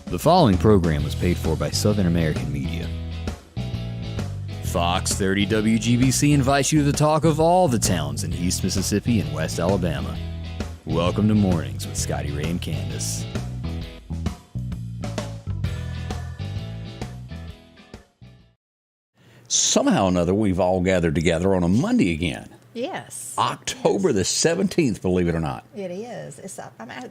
The following program was paid for by Southern American Media. Fox 30 WGBC invites you to the talk of all the towns in East Mississippi and West Alabama. Welcome to Mornings with Scotty Ray and Candace. Somehow or another, we've all gathered together on a Monday again. Yes. October the 17th, believe it or not. It is.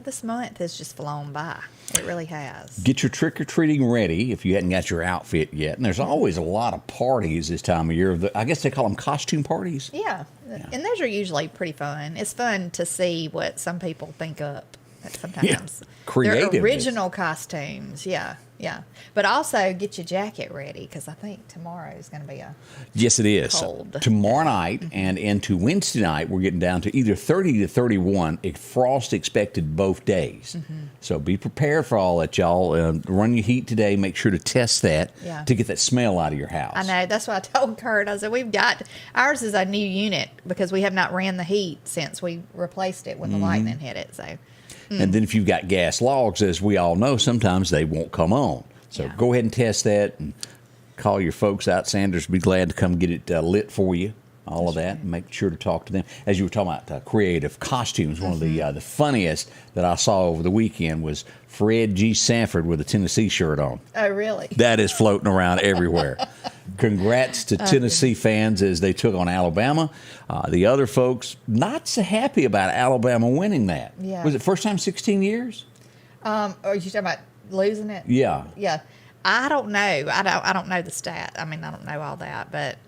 This month has just flown by. It really has. Get your trick-or-treating ready if you hadn't got your outfit yet. And there's always a lot of parties this time of year. I guess they call them costume parties. Yeah. And those are usually pretty fun. It's fun to see what some people think up sometimes. Yeah. Creative. Their original costumes. Yeah. But also get your jacket ready because I think tomorrow is going to be Yes, it is. cold. Tomorrow night and into Wednesday night, we're getting down to either 30 to 31. Frost expected both days. So be prepared for all that, y'all. Run your heat today. Make sure to test that to get that smell out of your house. I know. That's what I told Kurt. I said, ours is a new unit because we have not ran the heat since we replaced it when the lightning hit it. So. And then if you've got gas logs, as we all know, sometimes they won't come on. So go ahead and test that and call your folks out. Sanders will be glad to come get it lit for you, all of that. And make sure to talk to them. As you were talking about creative costumes, one of the funniest that I saw over the weekend was Fred G. Sanford with a Tennessee shirt on. Oh, really? That is floating around everywhere. Congrats to Tennessee fans as they took on Alabama. The other folks not so happy about Alabama winning that. Yeah. Was it first time 16 years? Are you talking about losing it? Yeah. Yeah. I don't know. I don't know the stat. I mean, I don't know all that, but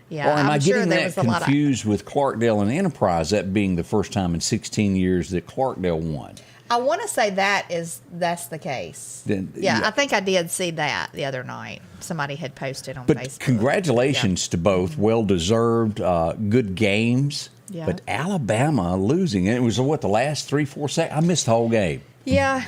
yeah. Or am I sure getting there that was a lot confused with Clarkdale and Enterprise, that being the first time in 16 years that Clarkdale won? I want to say that's the case. Then, I think I did see that the other night. Somebody had posted on But Facebook. congratulations to both. Well-deserved, good games. Yeah. But Alabama losing, and it was, the last 3-4 seconds? I missed the whole game. Yeah.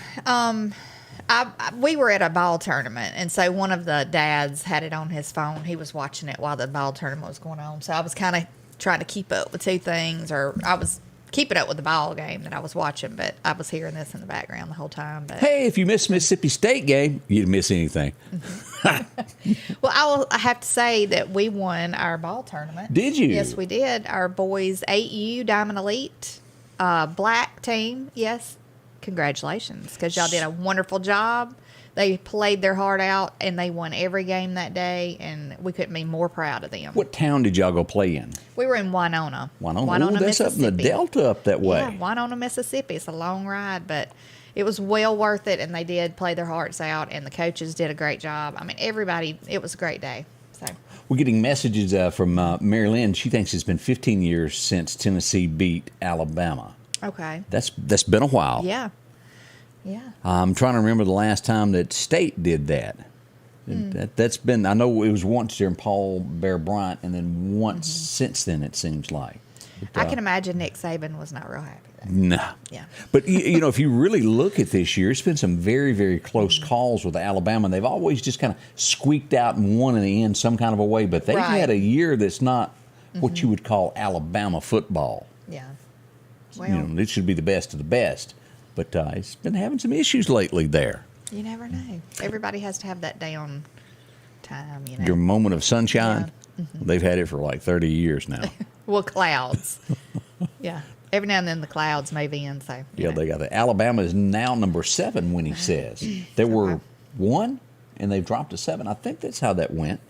We were at a ball tournament, and so one of the dads had it on his phone. He was watching it while the ball tournament was going on. So I was kind of trying to keep up with two things, or I was keeping up with the ball game that I was watching, but I was hearing this in the background the whole time. But Hey, if you missed Mississippi State game, you didn't miss anything. Well, I have to say that we won our ball tournament. Did you? Yes, we did. Our boys 8U Diamond Elite black team. Yes, congratulations, because y'all did a wonderful job. They played their heart out, and they won every game that day, and we couldn't be more proud of them. What town did y'all go play in? We were in Winona. Winona, that's up in the Delta up that way. Yeah, Winona, Mississippi. It's a long ride, but it was well worth it, and they did play their hearts out, and the coaches did a great job. I mean, everybody, it was a great day. So We're getting messages from Meridian. She thinks it's been 15 years since Tennessee beat Alabama. okay. That's been a while. Yeah. I'm trying to remember the last time that State did that. That's been, I know it was once during Paul Bear Bryant, and then once since then, it seems like. But, I can imagine Nick Saban was not real happy there. No. Yeah. But, if you really look at this year, it's been some very, very close calls with Alabama. They've always just kind of squeaked out and won in the end some kind of a way. But they've had a year that's not what you would call Alabama football. Yeah. Well, It should be the best of the best. But it's been having some issues lately there. you never know. Everybody has to have that down time, Your moment of sunshine, they've had it for like 30 years now. Well, clouds. Yeah. Every now and then the clouds move in, so. They got it. Alabama is now number 7, when he says. They were 1, and they've dropped to 7. I think that's how that went.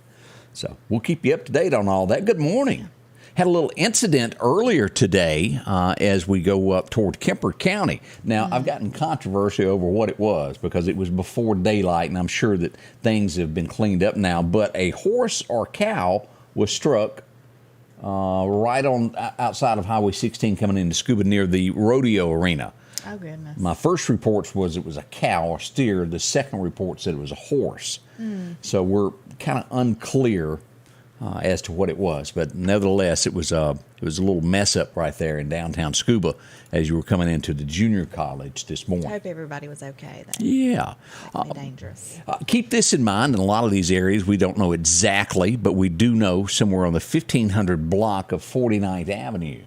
So we'll keep you up to date on all that. Good morning. Had a little incident earlier today as we go up toward Kemper County. Now, I've gotten controversy over what it was because it was before daylight, and I'm sure that things have been cleaned up now. But a horse or cow was struck right on outside of Highway 16 coming into Scuba near the rodeo arena. Oh, goodness. My first reports was it was a cow or steer. The second report said it was a horse. So we're kind of unclear as to what it was, but nevertheless, it was a little mess up right there in downtown Scuba as you were coming into the junior college this morning. I hope everybody was okay then. Yeah. That could be dangerous. Keep this in mind. In a lot of these areas, we don't know exactly, but we do know somewhere on the 1500 block of 49th Avenue,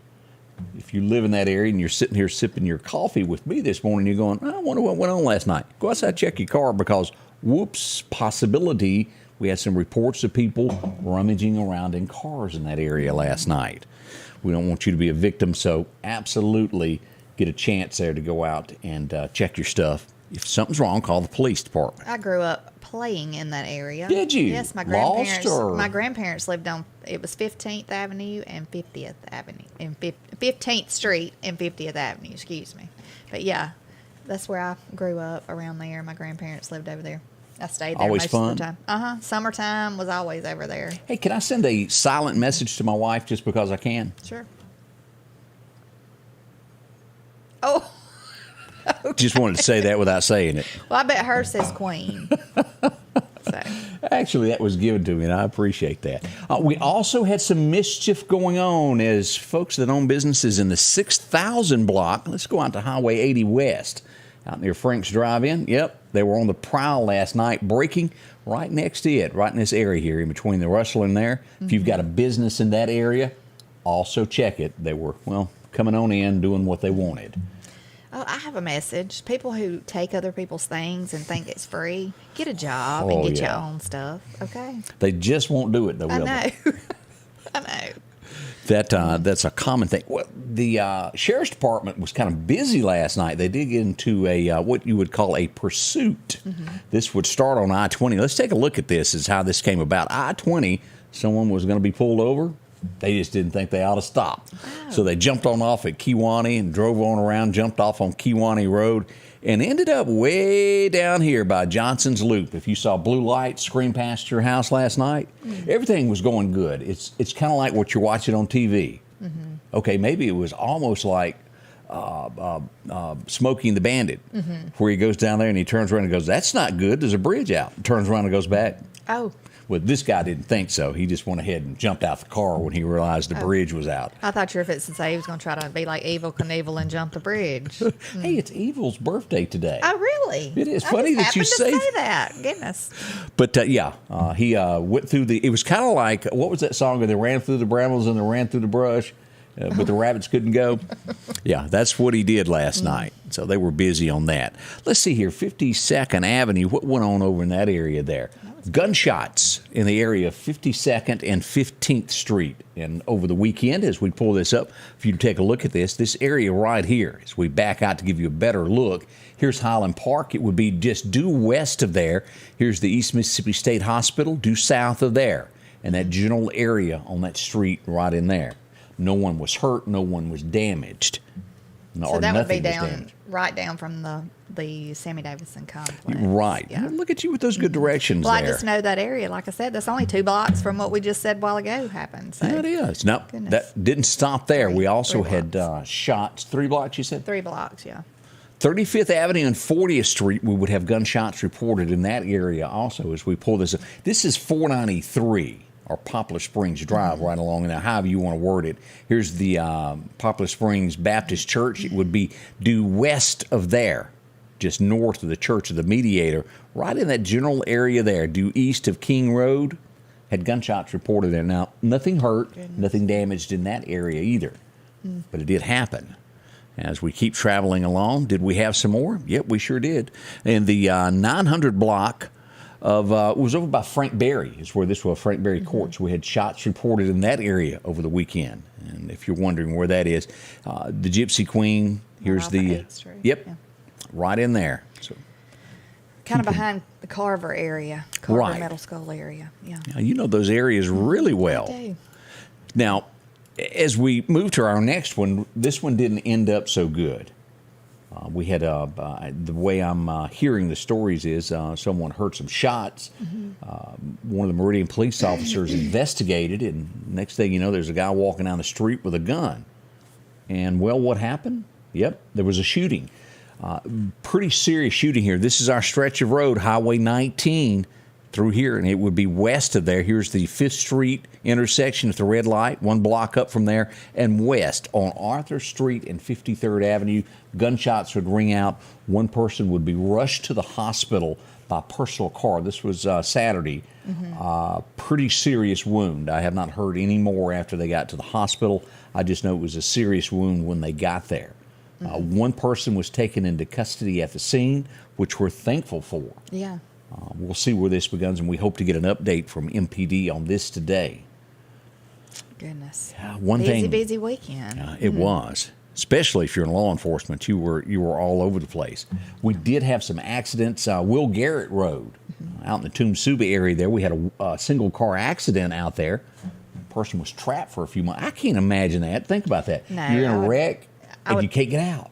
if you live in that area and you're sitting here sipping your coffee with me this morning, you're going, I wonder what went on last night. Go outside, check your car, because whoops, possibility, we had some reports of people rummaging around in cars in that area last night. We don't want you to be a victim, so absolutely get a chance there to go out and check your stuff. If something's wrong, call the police department. I grew up playing in that area. Did you? Yes, my grandparents lived on, it was 15th Avenue and 50th Avenue, and 15th Street and 50th Avenue, excuse me. But yeah, that's where I grew up, around there. My grandparents lived over there. I stayed there Always most fun? of the time. Summertime was always over there. Hey, can I send a silent message to my wife just because I can? Sure. Oh. Okay. Just wanted to say that without saying it. Well, I bet hers says Queen. So. Actually, that was given to me, and I appreciate that. We also had some mischief going on as folks that own businesses in the 6000 block. Let's go out to Highway 80 West, out near Frank's Drive-In. Yep, they were on the prowl last night, breaking right next to it, right in this area here, in between the rustling there. Mm-hmm. If you've got a business in that area, also check it. They were, coming on in, doing what they wanted. Oh, I have a message. People who take other people's things and think it's free, get a job and get your own stuff, okay? They just won't do it, though, will they? I know. That's a common thing. Well, the sheriff's department was kind of busy last night. They did get into a what you would call a pursuit. Mm-hmm. This would start on I-20. Let's take a look at this, is how this came about. I-20, someone was going to be pulled over. They just didn't think they ought to stop. Oh. So they jumped on off at Kewanee and drove on around, jumped off on Kewanee Road, and ended up way down here by Johnson's Loop. If you saw blue lights scream past your house last night, everything was going good. It's kind of like what you're watching on TV. Mm-hmm. Okay, maybe it was almost like Smokey and the Bandit, where he goes down there and he turns around and goes, that's not good, there's a bridge out. Turns around and goes back. Oh. Well, this guy didn't think so. He just went ahead and jumped out the car when he realized the bridge was out. I thought you were fixing to say he was going to try to be like Evel Knievel and jump the bridge. Hey, it's Evil's birthday today. Oh, really? It is funny that you say that. Goodness. But, he went through it was kind of like, what was that song where they ran through the brambles and they ran through the brush, but the rabbits couldn't go? Yeah, that's what he did last night. So they were busy on that. Let's see here, 52nd Avenue. What went on over in that area there? Gunshots in the area of 52nd and 15th Street. And over the weekend, as we pull this up, if you take a look at this area right here, as we back out to give you a better look, here's Highland Park. It would be just due west of there. Here's the East Mississippi State Hospital, due south of there. And that general area on that street right in there. No one was hurt. No one was damaged. So that would be right down from the Sammy Davidson complex. Right. Yeah. Well, look at you with those good directions well, there. I just know that area. Like I said, that's only 2 blocks from what we just said a while ago happened. So. Yeah, it is. Now, that didn't stop there. We also had shots. 3 blocks, you said? 3 blocks, yeah. 35th Avenue and 40th Street, we would have gunshots reported in that area also as we pull this up. This is 493. Or Poplar Springs Drive, right along there, however you want to word it. Here's the Poplar Springs Baptist Church. It would be due west of there, just north of the Church of the Mediator, right in that general area there, due east of King Road. Had gunshots reported there. Now, nothing hurt, nothing damaged in that area either, but it did happen. As we keep traveling along, did we have some more? Yep, we sure did. In the 900 block, it was over by Frank Berry, is where this was, Frank Berry Courts. We had shots reported in that area over the weekend. And if you're wondering where that is, the Gypsy Queen, here's the, right in there. So, kind of behind the Carver area, Carver Metal Skull area. Yeah. Now, you know those areas really well. I do. Now, as we move to our next one, this one didn't end up so good. We had the way I'm hearing the stories is someone heard some shots. One of the Meridian police officers investigated it, and next thing you know, there's a guy walking down the street with a gun. And, well, what happened? Yep, there was a shooting. Pretty serious shooting here. This is our stretch of road, Highway 19, through here, and it would be west of there. Here's the 5th Street intersection at the red light, 1 block up from there, and west on Arthur Street and 53rd Avenue. Gunshots would ring out. 1 person would be rushed to the hospital by personal car. This was Saturday. Pretty serious wound. I have not heard any more after they got to the hospital. I just know it was a serious wound when they got there. One person was taken into custody at the scene, which we're thankful for. Yeah. We'll see where this begins, and we hope to get an update from MPD on this today. Goodness. Busy weekend. It was. Especially if you're in law enforcement, you were all over the place. We did have some accidents. Will Garrett Road, out in the Toomsuba area there, we had a single car accident out there. The person was trapped for a few months. I can't imagine that. Think about that. No, you're in a wreck and you can't get out.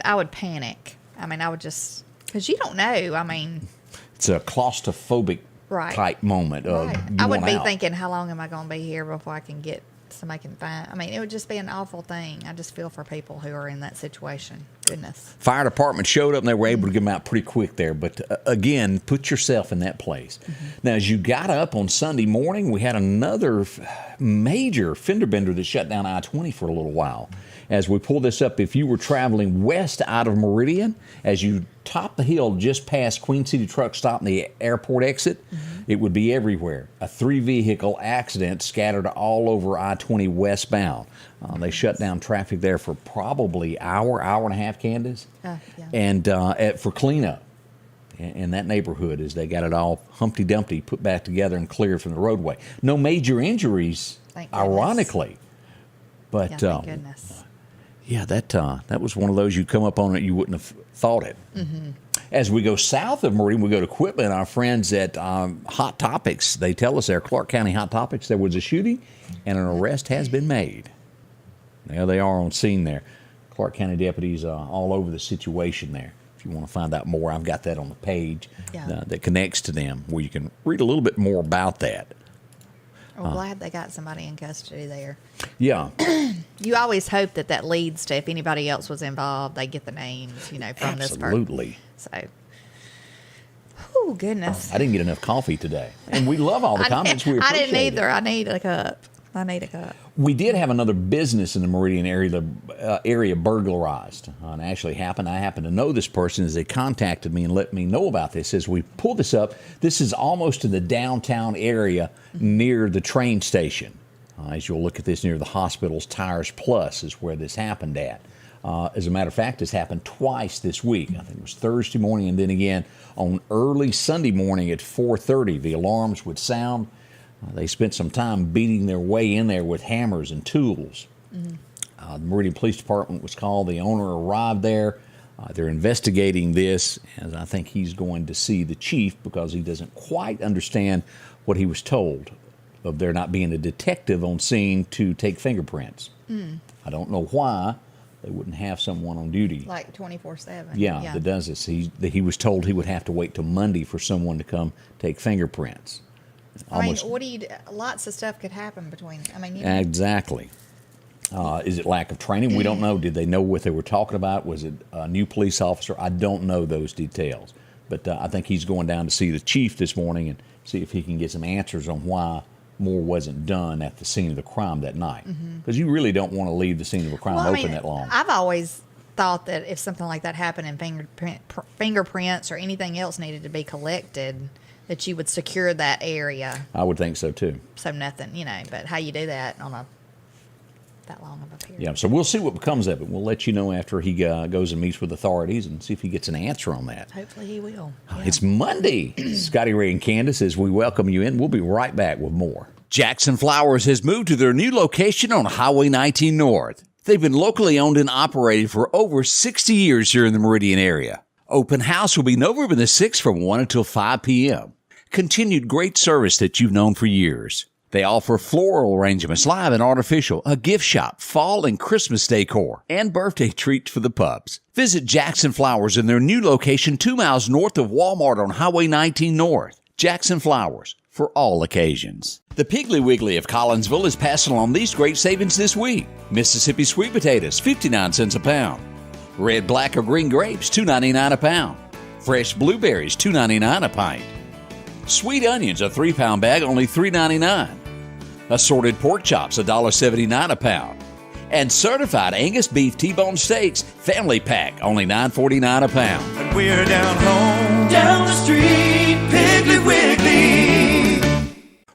I would panic. I mean, I would just, because you don't know. I mean, it's a claustrophobic type moment. I would be thinking, how long am I going to be here before I can get somebody can find? I mean, it would just be an awful thing. I just feel for people who are in that situation. Goodness. Fire department showed up and they were able to get them out pretty quick there. But again, put yourself in that place. Now, as you got up on Sunday morning, we had another major fender bender that shut down I-20 for a little while. As we pull this up, if you were traveling west out of Meridian, as you top the hill just past Queen City Truck Stop and the airport exit, it would be everywhere. A 3-vehicle accident scattered all over I-20 westbound. They shut down traffic there for probably hour and a half, Candace, and for cleanup in that neighborhood as they got it all Humpty Dumpty put back together and cleared from the roadway. No major injuries, ironically. But thank goodness. Yeah, that was one of those you come up on it, you wouldn't have thought it. As we go south of Meridian, we go to Quitman. Our friends at Hot Topics, they tell us there, Clark County Hot Topics, there was a shooting and an arrest has been made. Now they are on scene there. Clark County deputies all over the situation there. If you want to find out more, I've got that on the page that connects to them where you can read a little bit more about that. We're glad they got somebody in custody there. Yeah. You always hope that leads to, if anybody else was involved, they get the names, from this person. Absolutely. So, oh, goodness. I didn't get enough coffee today. And we love all the comments. We appreciate I didn't either. It. I need a cup. We did have another business in the Meridian area burglarized. And actually happened. I happen to know this person as they contacted me and let me know about this. As we pull this up, this is almost in the downtown area near the train station. As you'll look at this near the hospital's Tires Plus is where this happened at. As a matter of fact, this happened twice this week. I think it was Thursday morning and then again on early Sunday morning at 4:30. The alarms would sound. They spent some time beating their way in there with hammers and tools. The Meridian Police Department was called. The owner arrived there. They're investigating this, and I think he's going to see the chief because he doesn't quite understand what he was told of there not being a detective on scene to take fingerprints. I don't know why they wouldn't have someone on duty. Like 24/7. Yeah, that does this. He was told he would have to wait till Monday for someone to come take fingerprints. Almost. I mean, what do you do? Lots of stuff could happen between. Exactly. Is it lack of training? We don't know. Did they know what they were talking about? Was it a new police officer? I don't know those details. But I think he's going down to see the chief this morning and see if he can get some answers on why more wasn't done at the scene of the crime that night. Because you really don't want to leave the scene of a crime open that long. I've always thought that if something like that happened and fingerprints or anything else needed to be collected, that you would secure that area. I would think so too. So nothing, but how you do that on that long of a period. Yeah, so we'll see what becomes of it. We'll let you know after he goes and meets with authorities and see if he gets an answer on that. Hopefully he will. Yeah. It's Monday. Scotty Ray and Candace, as we welcome you in, we'll be right back with more. Jackson Flowers has moved to their new location on Highway 19 North. They've been locally owned and operated for over 60 years here in the Meridian area. Open house will be November the 6th from 1 until 5 p.m. Continued great service that you've known for years. They offer floral arrangements, live and artificial, a gift shop, fall and Christmas decor, and birthday treats for the pups. Visit Jackson Flowers in their new location 2 miles north of Walmart on Highway 19 North. Jackson Flowers, for all occasions. The Piggly Wiggly of Collinsville is passing along these great savings this week. Mississippi sweet potatoes, 59 cents a pound. Red, black, or green grapes, $2.99 a pound. Fresh blueberries, $2.99 a pint. Sweet onions, a 3-pound bag, only $3.99. Assorted pork chops, $1.79 a pound. And certified Angus beef T-bone steaks, family pack, only $9.49 a pound. And we're down home. down the street, Piggly Wiggly.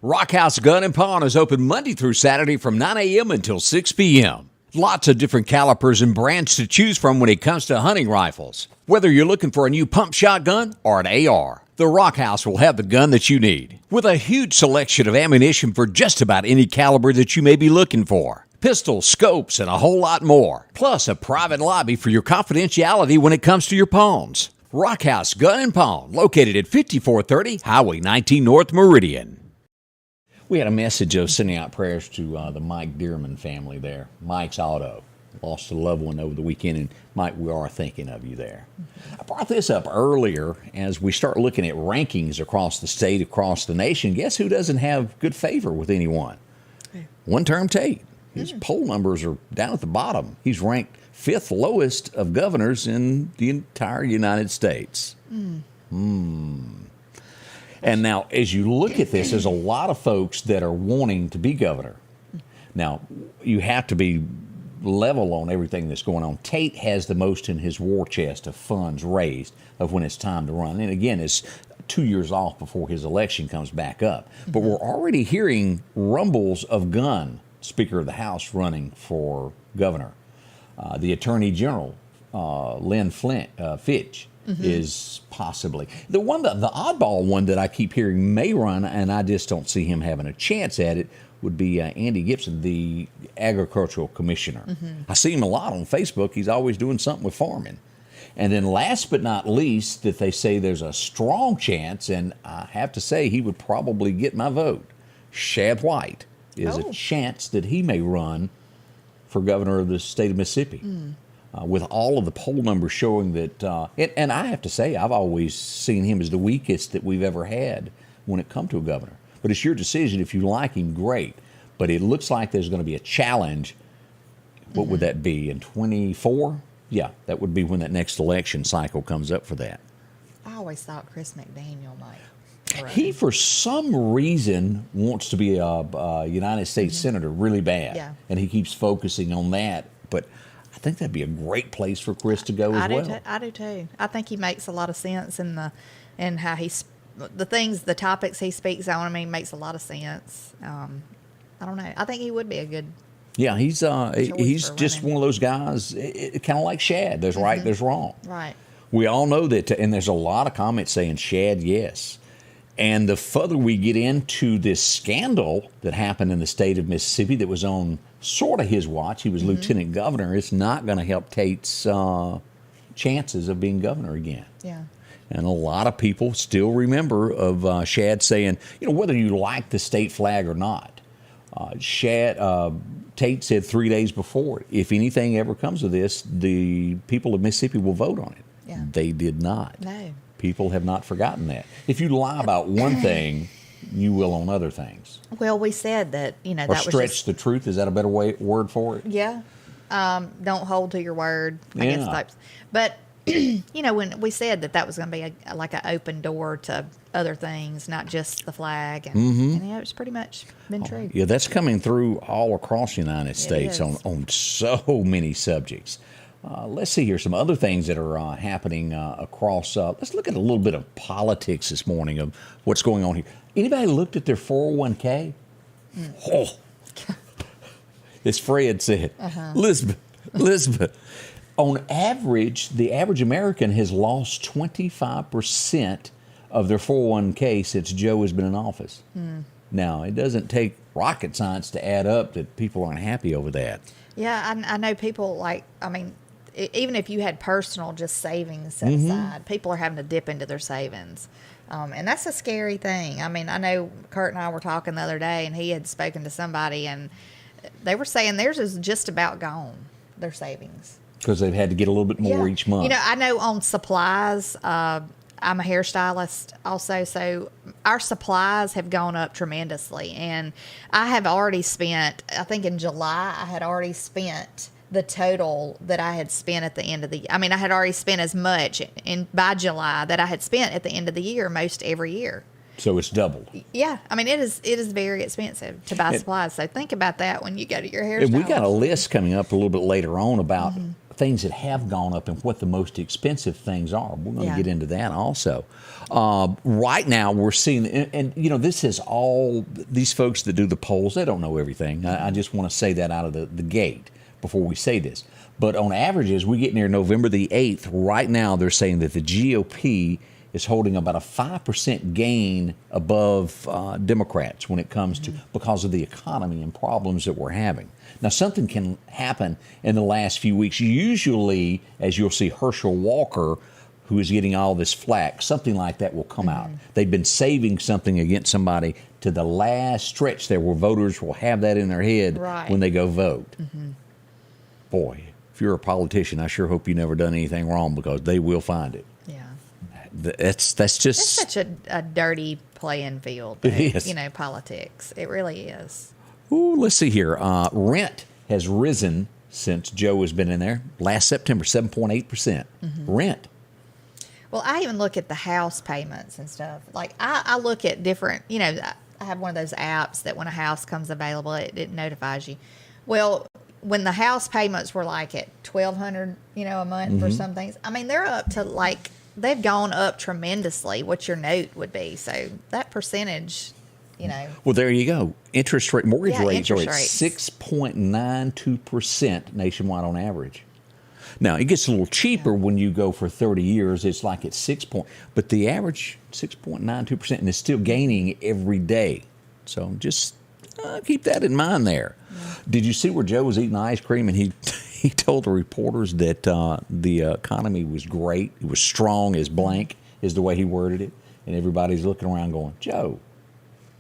Rockhouse Gun and Pawn is open Monday through Saturday from 9 a.m. until 6 p.m. Lots of different calibers and brands to choose from when it comes to hunting rifles. Whether you're looking for a new pump shotgun or an AR, the Rockhouse will have the gun that you need, with a huge selection of ammunition for just about any caliber that you may be looking for. Pistols, scopes, and a whole lot more. Plus a private lobby for your confidentiality when it comes to your pawns. Rockhouse Gun and Pawn, located at 5430 Highway 19 North Meridian. We had a message of sending out prayers to the Mike Dearman family there. Mike's Auto lost a loved one over the weekend, and Mike, we are thinking of you there. I brought this up earlier as we start looking at rankings across the state, across the nation. Guess who doesn't have good favor with anyone? One-term Tate. His poll numbers are down at the bottom. He's ranked 5th lowest of governors in the entire United States. And now, as you look at this, there's a lot of folks that are wanting to be governor. Now, you have to be level on everything that's going on. Tate has the most in his war chest of funds raised of when it's time to run. And again, it's 2 years off before his election comes back up. But we're already hearing rumbles of Gunn, Speaker of the House, running for governor. The Attorney General, Lynn Fitch, is possibly. The oddball one that I keep hearing may run, and I just don't see him having a chance at it, would be Andy Gibson, the agricultural commissioner. I see him a lot on Facebook. He's always doing something with farming. And then last but not least, that they say there's a strong chance, and I have to say he would probably get my vote. Shad White is a chance that he may run for governor of the state of Mississippi. With all of the poll numbers showing that, and I have to say, I've always seen him as the weakest that we've ever had when it comes to a governor. But it's your decision. If you like him, great. But it looks like there's going to be a challenge. What would that be, in 24? Yeah, that would be when that next election cycle comes up for that. I always thought Chris McDaniel might. He, for some reason, wants to be a United States Senator really bad. Yeah. And he keeps focusing on that. But I think that'd be a great place for Chris to go as well. I do too. I think he makes a lot of sense in how the topics he speaks on. I mean, makes a lot of sense. I don't know. I think he would be a good. Yeah, he's just one of those guys, kind of like Shad. There's right, there's wrong. Right. We all know that, and there's a lot of comments saying Shad, yes. And the further we get into this scandal that happened in the state of Mississippi that was on sort of his watch, he was lieutenant governor, it's not going to help Tate's chances of being governor again. Yeah. And a lot of people still remember of Shad saying, whether you like the state flag or not, Tate said 3 days before, if anything ever comes of this, the people of Mississippi will vote on it. Yeah. They did not. No. People have not forgotten that. If you lie about one thing, you will on other things. Well, we said that, Or that was stretch the truth. Is that a better word for it? Yeah. Don't hold to your word, I guess. Types. But, when we said that was going to be like an open door to other things, not just the flag. And, it's pretty much been true. Yeah, that's coming through all across the United States on so many subjects. Let's see here some other things that are happening across. Let's look at a little bit of politics this morning of what's going on here. Anybody looked at their 401k? Oh, as Fred said, Elizabeth, on average, the average American has lost 25% of their 401k since Joe has been in office. Now, it doesn't take rocket science to add up that people aren't happy over that. Yeah, I know people even if you had personal just savings set aside, people are having to dip into their savings. And that's a scary thing. I mean, I know Kurt and I were talking the other day, and he had spoken to somebody, and they were saying theirs is just about gone, their savings. Because they've had to get a little bit more each month. I know on supplies, I'm a hairstylist also, so our supplies have gone up tremendously. And I have already spent, I think in July, I had already spent the total that I had spent at the end of the. I mean, I had already spent as much by July that I had spent at the end of the year, most every year. So it's doubled. Yeah, I mean, it is very expensive to buy supplies. So think about that when you go to your hairstylist. We got a list coming up a little bit later on about things that have gone up and what the most expensive things are. We're going to Yeah. get into that also. Right now, we're seeing, and you know, this is all, these folks that do the polls, they don't know everything. I just want to say that out of the gate before we say this. But on average, as we get near November the 8th, right now they're saying that the GOP is holding about a 5% gain above Democrats when it comes to, because of the economy and problems that we're having. Now, something can happen in the last few weeks. Usually, as you'll see, Herschel Walker, who is getting all this flack, something like that will come out. They've been saving something against somebody to the last stretch there where voters will have that in their head Right. when they go vote. Boy, if you're a politician, I sure hope you never done anything wrong, because they will find it. Yeah. That's just It's such a dirty playing field. It is. You know, politics. It really is. Ooh, let's see here. Rent has risen since Joe has been in there. Last September, 7.8%. Rent. Well, I even look at the house payments and stuff. Like, I look at different, you know, I have one of those apps that when a house comes available, it notifies you. Well, when the house payments were like at $1,200, you know, a month for some things, I mean, they're up to like, they've gone up tremendously what your note would be. So that percentage, you know. Well, there you go. Mortgage Yeah, rates are at interest 6.92% nationwide on average. Now, it gets a little cheaper when you go for 30 years. It's like at but the average 6.92%, and it's still gaining every day. So just keep that in mind there. Did you see where Joe was eating ice cream and he told the reporters that the economy was great, it was strong as blank, is the way he worded it, and everybody's looking around going, Joe,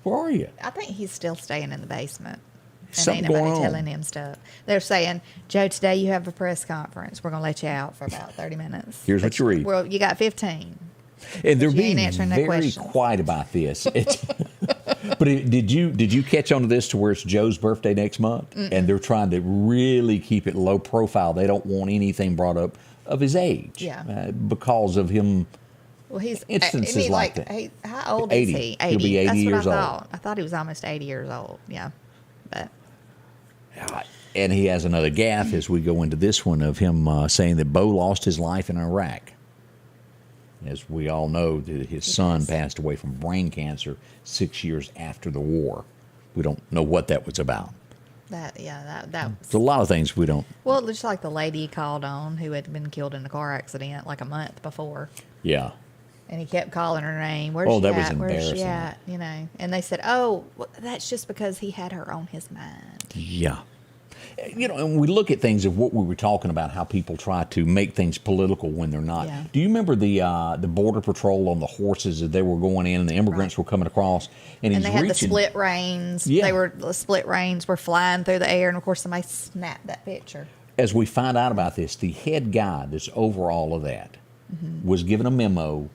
where are you? I think he's still staying in the basement. And Something ain't nobody going on. telling him stuff. They're saying, Joe, today you have a press conference. We're going to let you out for about 30 minutes. Here's what you read. Well, you got 15. And they're you being ain't answering that very question. quiet about this. Did you catch on to this to where it's Joe's birthday next month? And they're trying to really keep it low profile. They don't want anything brought up of his age. Yeah. Because of him. Well, he's Instances isn't he like that. How old 80. is he? He'll be 80 That's years what I old. thought. I thought he was almost 80 years old. Yeah, but And he has another gaffe as we go into this one of him saying that Bo lost his life in Iraq. As we all know, his son passed away from brain cancer 6 years after the war. We don't know what that was about. that was, There's a lot of things we don't. well, just like the lady he called on who had been killed in a car accident like a month before, Yeah. and he kept calling her name. Where's Oh, she that was at? Where's she embarrassing. at? You know, and they said, "Oh, well, that's just because he had her on his mind." Yeah. You know, and we look at things of what we were talking about, how people try to make things political when they're not. Yeah. Do you remember the Border Patrol on the horses that they were going in and the immigrants were coming across? And And he's they had reaching. the split reins. Yeah. The split reins were flying through the air, and of course, somebody snapped that picture. As we find out about this, the head guy that's over all of that was given a memo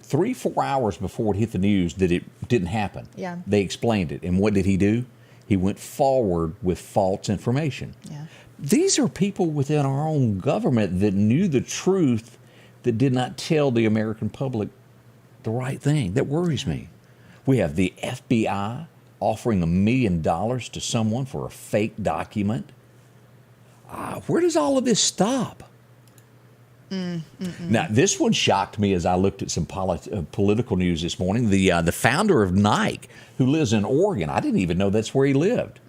3-4 hours before it hit the news that it didn't happen. Yeah. They explained it. And what did he do? He went forward with false information. Yeah. These are people within our own government that knew the truth that did not tell the American public the right thing. That worries me. We have the FBI offering $1 million to someone for a fake document. Where does all of this stop? Now, this one shocked me as I looked at some political news this morning. The founder of Nike, who lives in Oregon, I didn't even know that's where he lived.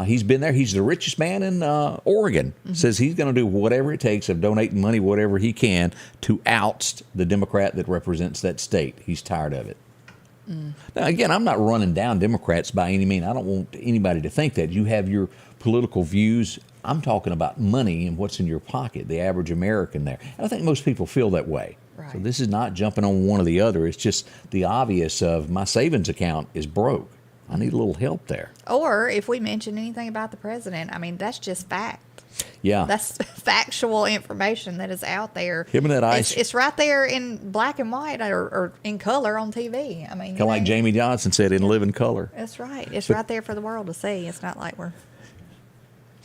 He's been there. He's the richest man in Oregon. Says he's going to do whatever it takes of donating money, whatever he can, to oust the Democrat that represents that state. He's tired of it. Now, again, I'm not running down Democrats by any means. I don't want anybody to think that. You have your political views. I'm talking about money and what's in your pocket, the average American there. And I think most people feel that way. Right. So this is not jumping on one or the other. It's just the obvious of my savings account is broke. I need a little help there. Or if we mention anything about the president, I mean, that's just fact. Yeah. That's factual information that is out there. Him and that ice. It's right there in black and white or in color on TV. I mean, Kind of like Jamie Johnson said in Living Color. That's right. It's right there for the world to see. It's not like we're.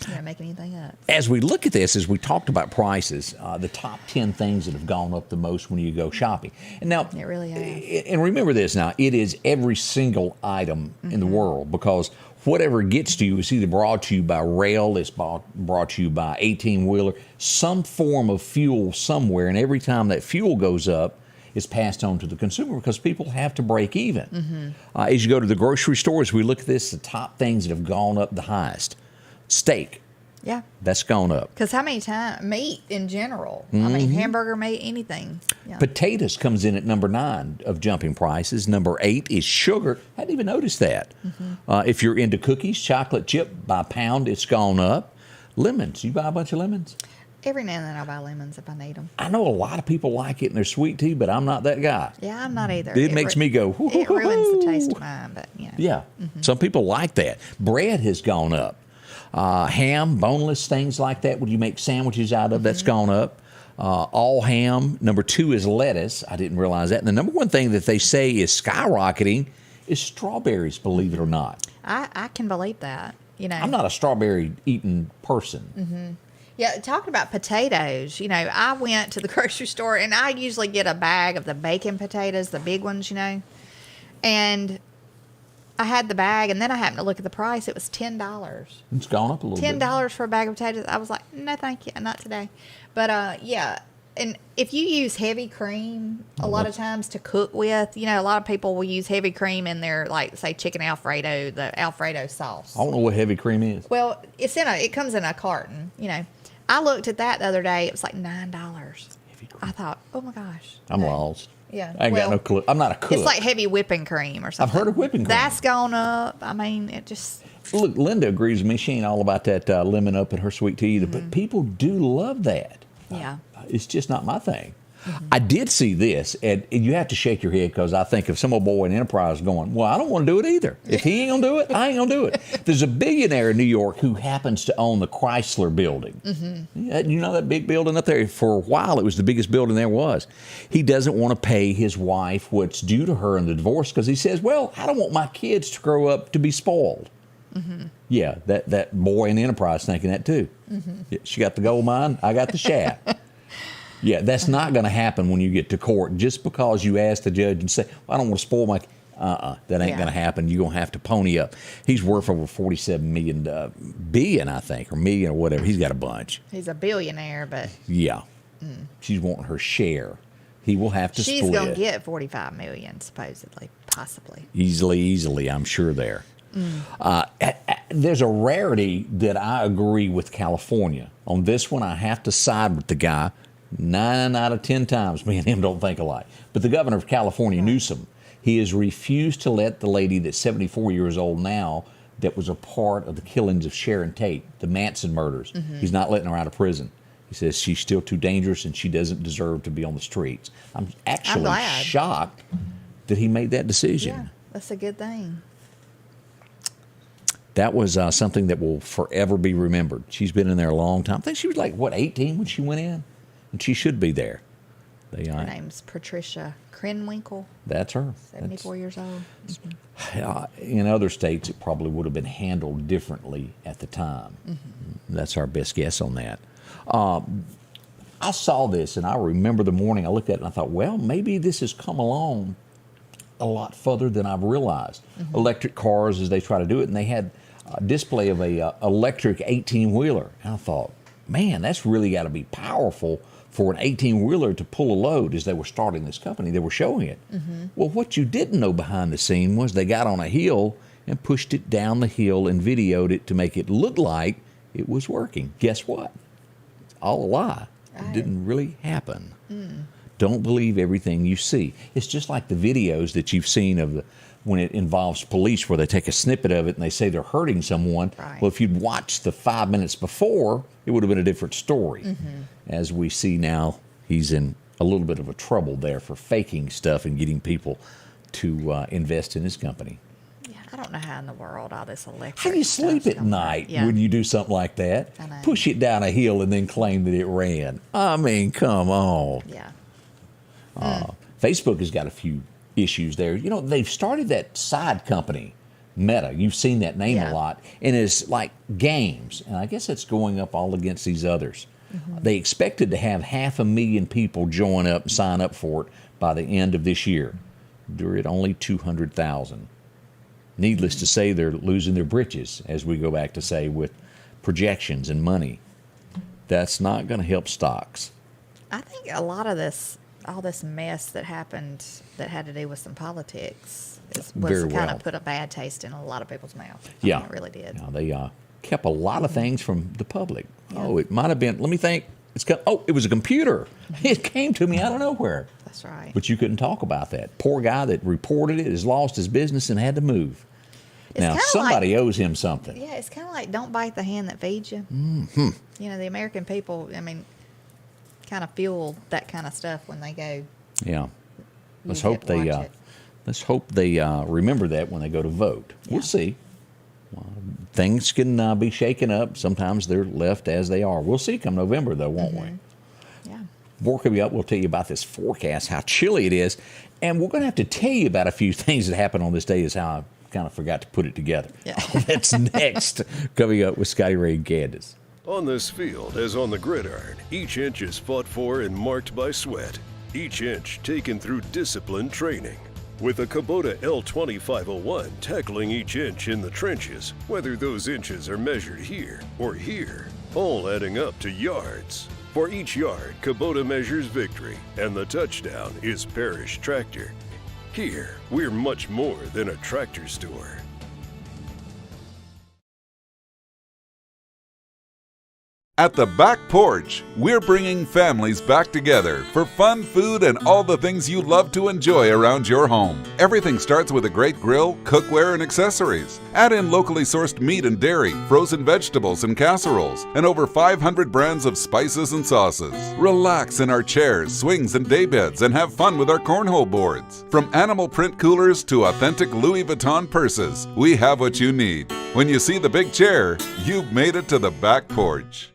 You're not making anything up. As we look at this, as we talked about prices, the top 10 things that have gone up the most when you go shopping. And now, It really has. and remember this now, it is every single item in the world, because whatever gets to you is either brought to you by rail, it's brought to you by 18-wheeler, some form of fuel somewhere, and every time that fuel goes up, it's passed on to the consumer because people have to break even. As you go to the grocery store, as we look at this, the top things that have gone up the highest. Steak, Yeah. that's gone up. Because how many times? Meat in general. I mean, hamburger meat, anything. Yeah. Potatoes comes in at number 9 of jumping prices. Number 8 is sugar. I hadn't even noticed that. If you're into cookies, chocolate chip by pound, it's gone up. Lemons, you buy a bunch of lemons? Every now and then I'll buy lemons if I need them. I know a lot of people like it in their sweet tea, but I'm not that guy. Yeah, I'm not either. It makes me go, whoo, It ruins the taste of mine, but you know. Yeah, some people like that. Bread has gone up. Ham, boneless, things like that, what you make sandwiches out of, that's gone up. All ham. Number 2 is lettuce. I didn't realize that. And the number 1 thing that they say is skyrocketing is strawberries, believe it or not. I can believe that. You know, I'm not a strawberry eating person. Yeah, talking about potatoes, you know, I went to the grocery store and I usually get a bag of the bacon potatoes, the big ones, you know. And I had the bag and then I happened to look at the price. It was $10. It's gone up a little bit. $10 for a bag of potatoes. I was like, no, thank you, not today. But yeah, and if you use heavy cream a lot of times to cook with, you know, a lot of people will use heavy cream in their, like, say, chicken Alfredo, the Alfredo sauce. I don't know what heavy cream is. Well, it comes in a carton, you know. I looked at that the other day. It was like $9. I thought, oh my gosh. I'm lost. Yeah. I ain't got no clue. I'm not a cook. It's like heavy whipping cream or something. I've heard of whipping cream. That's gone up. I mean, it just. Look, Linda agrees with me. She ain't all about that lemon up in her sweet tea either, but people do love that. Yeah. It's just not my thing. I did see this, and you have to shake your head because I think if some old boy in Enterprise is going, well, I don't want to do it either. If he ain't going to do it, I ain't going to do it. There's a billionaire in New York who happens to own the Chrysler building. Yeah, you know that big building up there? For a while, it was the biggest building there was. He doesn't want to pay his wife what's due to her in the divorce because he says, well, I don't want my kids to grow up to be spoiled. Yeah, that boy in Enterprise thinking that too. Yeah, she got the gold mine, I got the shaft. Yeah, that's not going to happen when you get to court. Just because you ask the judge and say, well, I don't want to spoil my... that ain't going to happen. You're going to have to pony up. He's worth over $47 billion, I think, or million or whatever. He's got a bunch. He's a billionaire, but. Yeah. She's wanting her share. He will have to split. She's going to get $45 million, supposedly, possibly. Easily, I'm sure there. There's a rarity that I agree with California. On this one, I have to side with the guy. 9 out of 10 times, me and him don't think alike. But the governor of California, Newsom, he has refused to let the lady that's 74 years old now that was a part of the killings of Sharon Tate, the Manson murders. He's not letting her out of prison. He says she's still too dangerous and she doesn't deserve to be on the streets. I'm actually shocked that he made that decision. Yeah, that's a good thing. That was something that will forever be remembered. She's been in there a long time. I think she was 18 when she went in? And she should be there. Her name's Patricia Krenwinkel. That's her. 74 years old. In other states, it probably would have been handled differently at the time. That's our best guess on that. I saw this, and I remember the morning I looked at it, and I thought, well, maybe this has come along a lot further than I've realized. Electric cars, as they try to do it, and they had a display of a electric 18-wheeler. And I thought, man, that's really got to be powerful for an 18-wheeler to pull a load. As they were starting this company, they were showing it. Well, what you didn't know behind the scene was they got on a hill and pushed it down the hill and videoed it to make it look like it was working. Guess what? It's all a lie. It didn't really happen. Don't believe everything you see. It's just like the videos that you've seen of when it involves police where they take a snippet of it and they say they're hurting someone. Well, if you'd watched the 5 minutes before, it would have been a different story. As we see now, he's in a little bit of a trouble there for faking stuff and getting people to invest in his company. Yeah, I don't know how in the world all this electric. How do you sleep at night when you do something like that? I know. Push it down a hill and then claim that it ran. I mean, come on. Yeah. Facebook has got a few issues there. You know, they've started that side company Meta. You've seen that name Yeah. a lot. And it's like games. And I guess it's going up all against these others. They expected to have 500,000 people join up and sign up for it by the end of this year. They're at only 200,000. Needless to say, they're losing their britches, as we go back to say, with projections and money. That's not going to help stocks. I think a lot of this, all this mess that happened that had to do with some politics, was Very kind well. of put a bad taste in a lot of people's mouth. Yeah. It really did. Now, they kept a lot of things from the public. Oh, it might have been, let me think. It was a computer. It came to me out of nowhere. That's right. But you couldn't talk about that. Poor guy that reported it has lost his business and had to move. It's Now, kinda somebody owes him something. Yeah, it's kind of like don't bite the hand that feeds you. Mm-hmm. You know, the American people, I mean, kind of feel that kind of stuff when they go. Yeah. Let's You hope get to they watch it. let's hope they remember that when they go to vote. We'll see. Things can be shaken up. Sometimes they're left as they are. We'll see come November, though, won't we? Yeah. Before coming up, we'll tell you about this forecast, how chilly it is, and we're going to have to tell you about a few things that happened on this day. Is how I kind of forgot to put it together. Yeah. That's next. Coming up with Scotty Ray and Candace. On this field, as on the gridiron, each inch is fought for and marked by sweat. Each inch taken through disciplined training. With a Kubota L2501 tackling each inch in the trenches, whether those inches are measured here or here, all adding up to yards. For each yard, Kubota measures victory, and the touchdown is Parrish Tractor. Here, we're much more than a tractor store. At the Back Porch, we're bringing families back together for fun, food, and all the things you love to enjoy around your home. Everything starts with a great grill, cookware, and accessories. Add in locally sourced meat and dairy, frozen vegetables and casseroles, and over 500 brands of spices and sauces. Relax in our chairs, swings, and daybeds and have fun with our cornhole boards. From animal print coolers to authentic Louis Vuitton purses, we have what you need. When you see the big chair, you've made it to the Back Porch.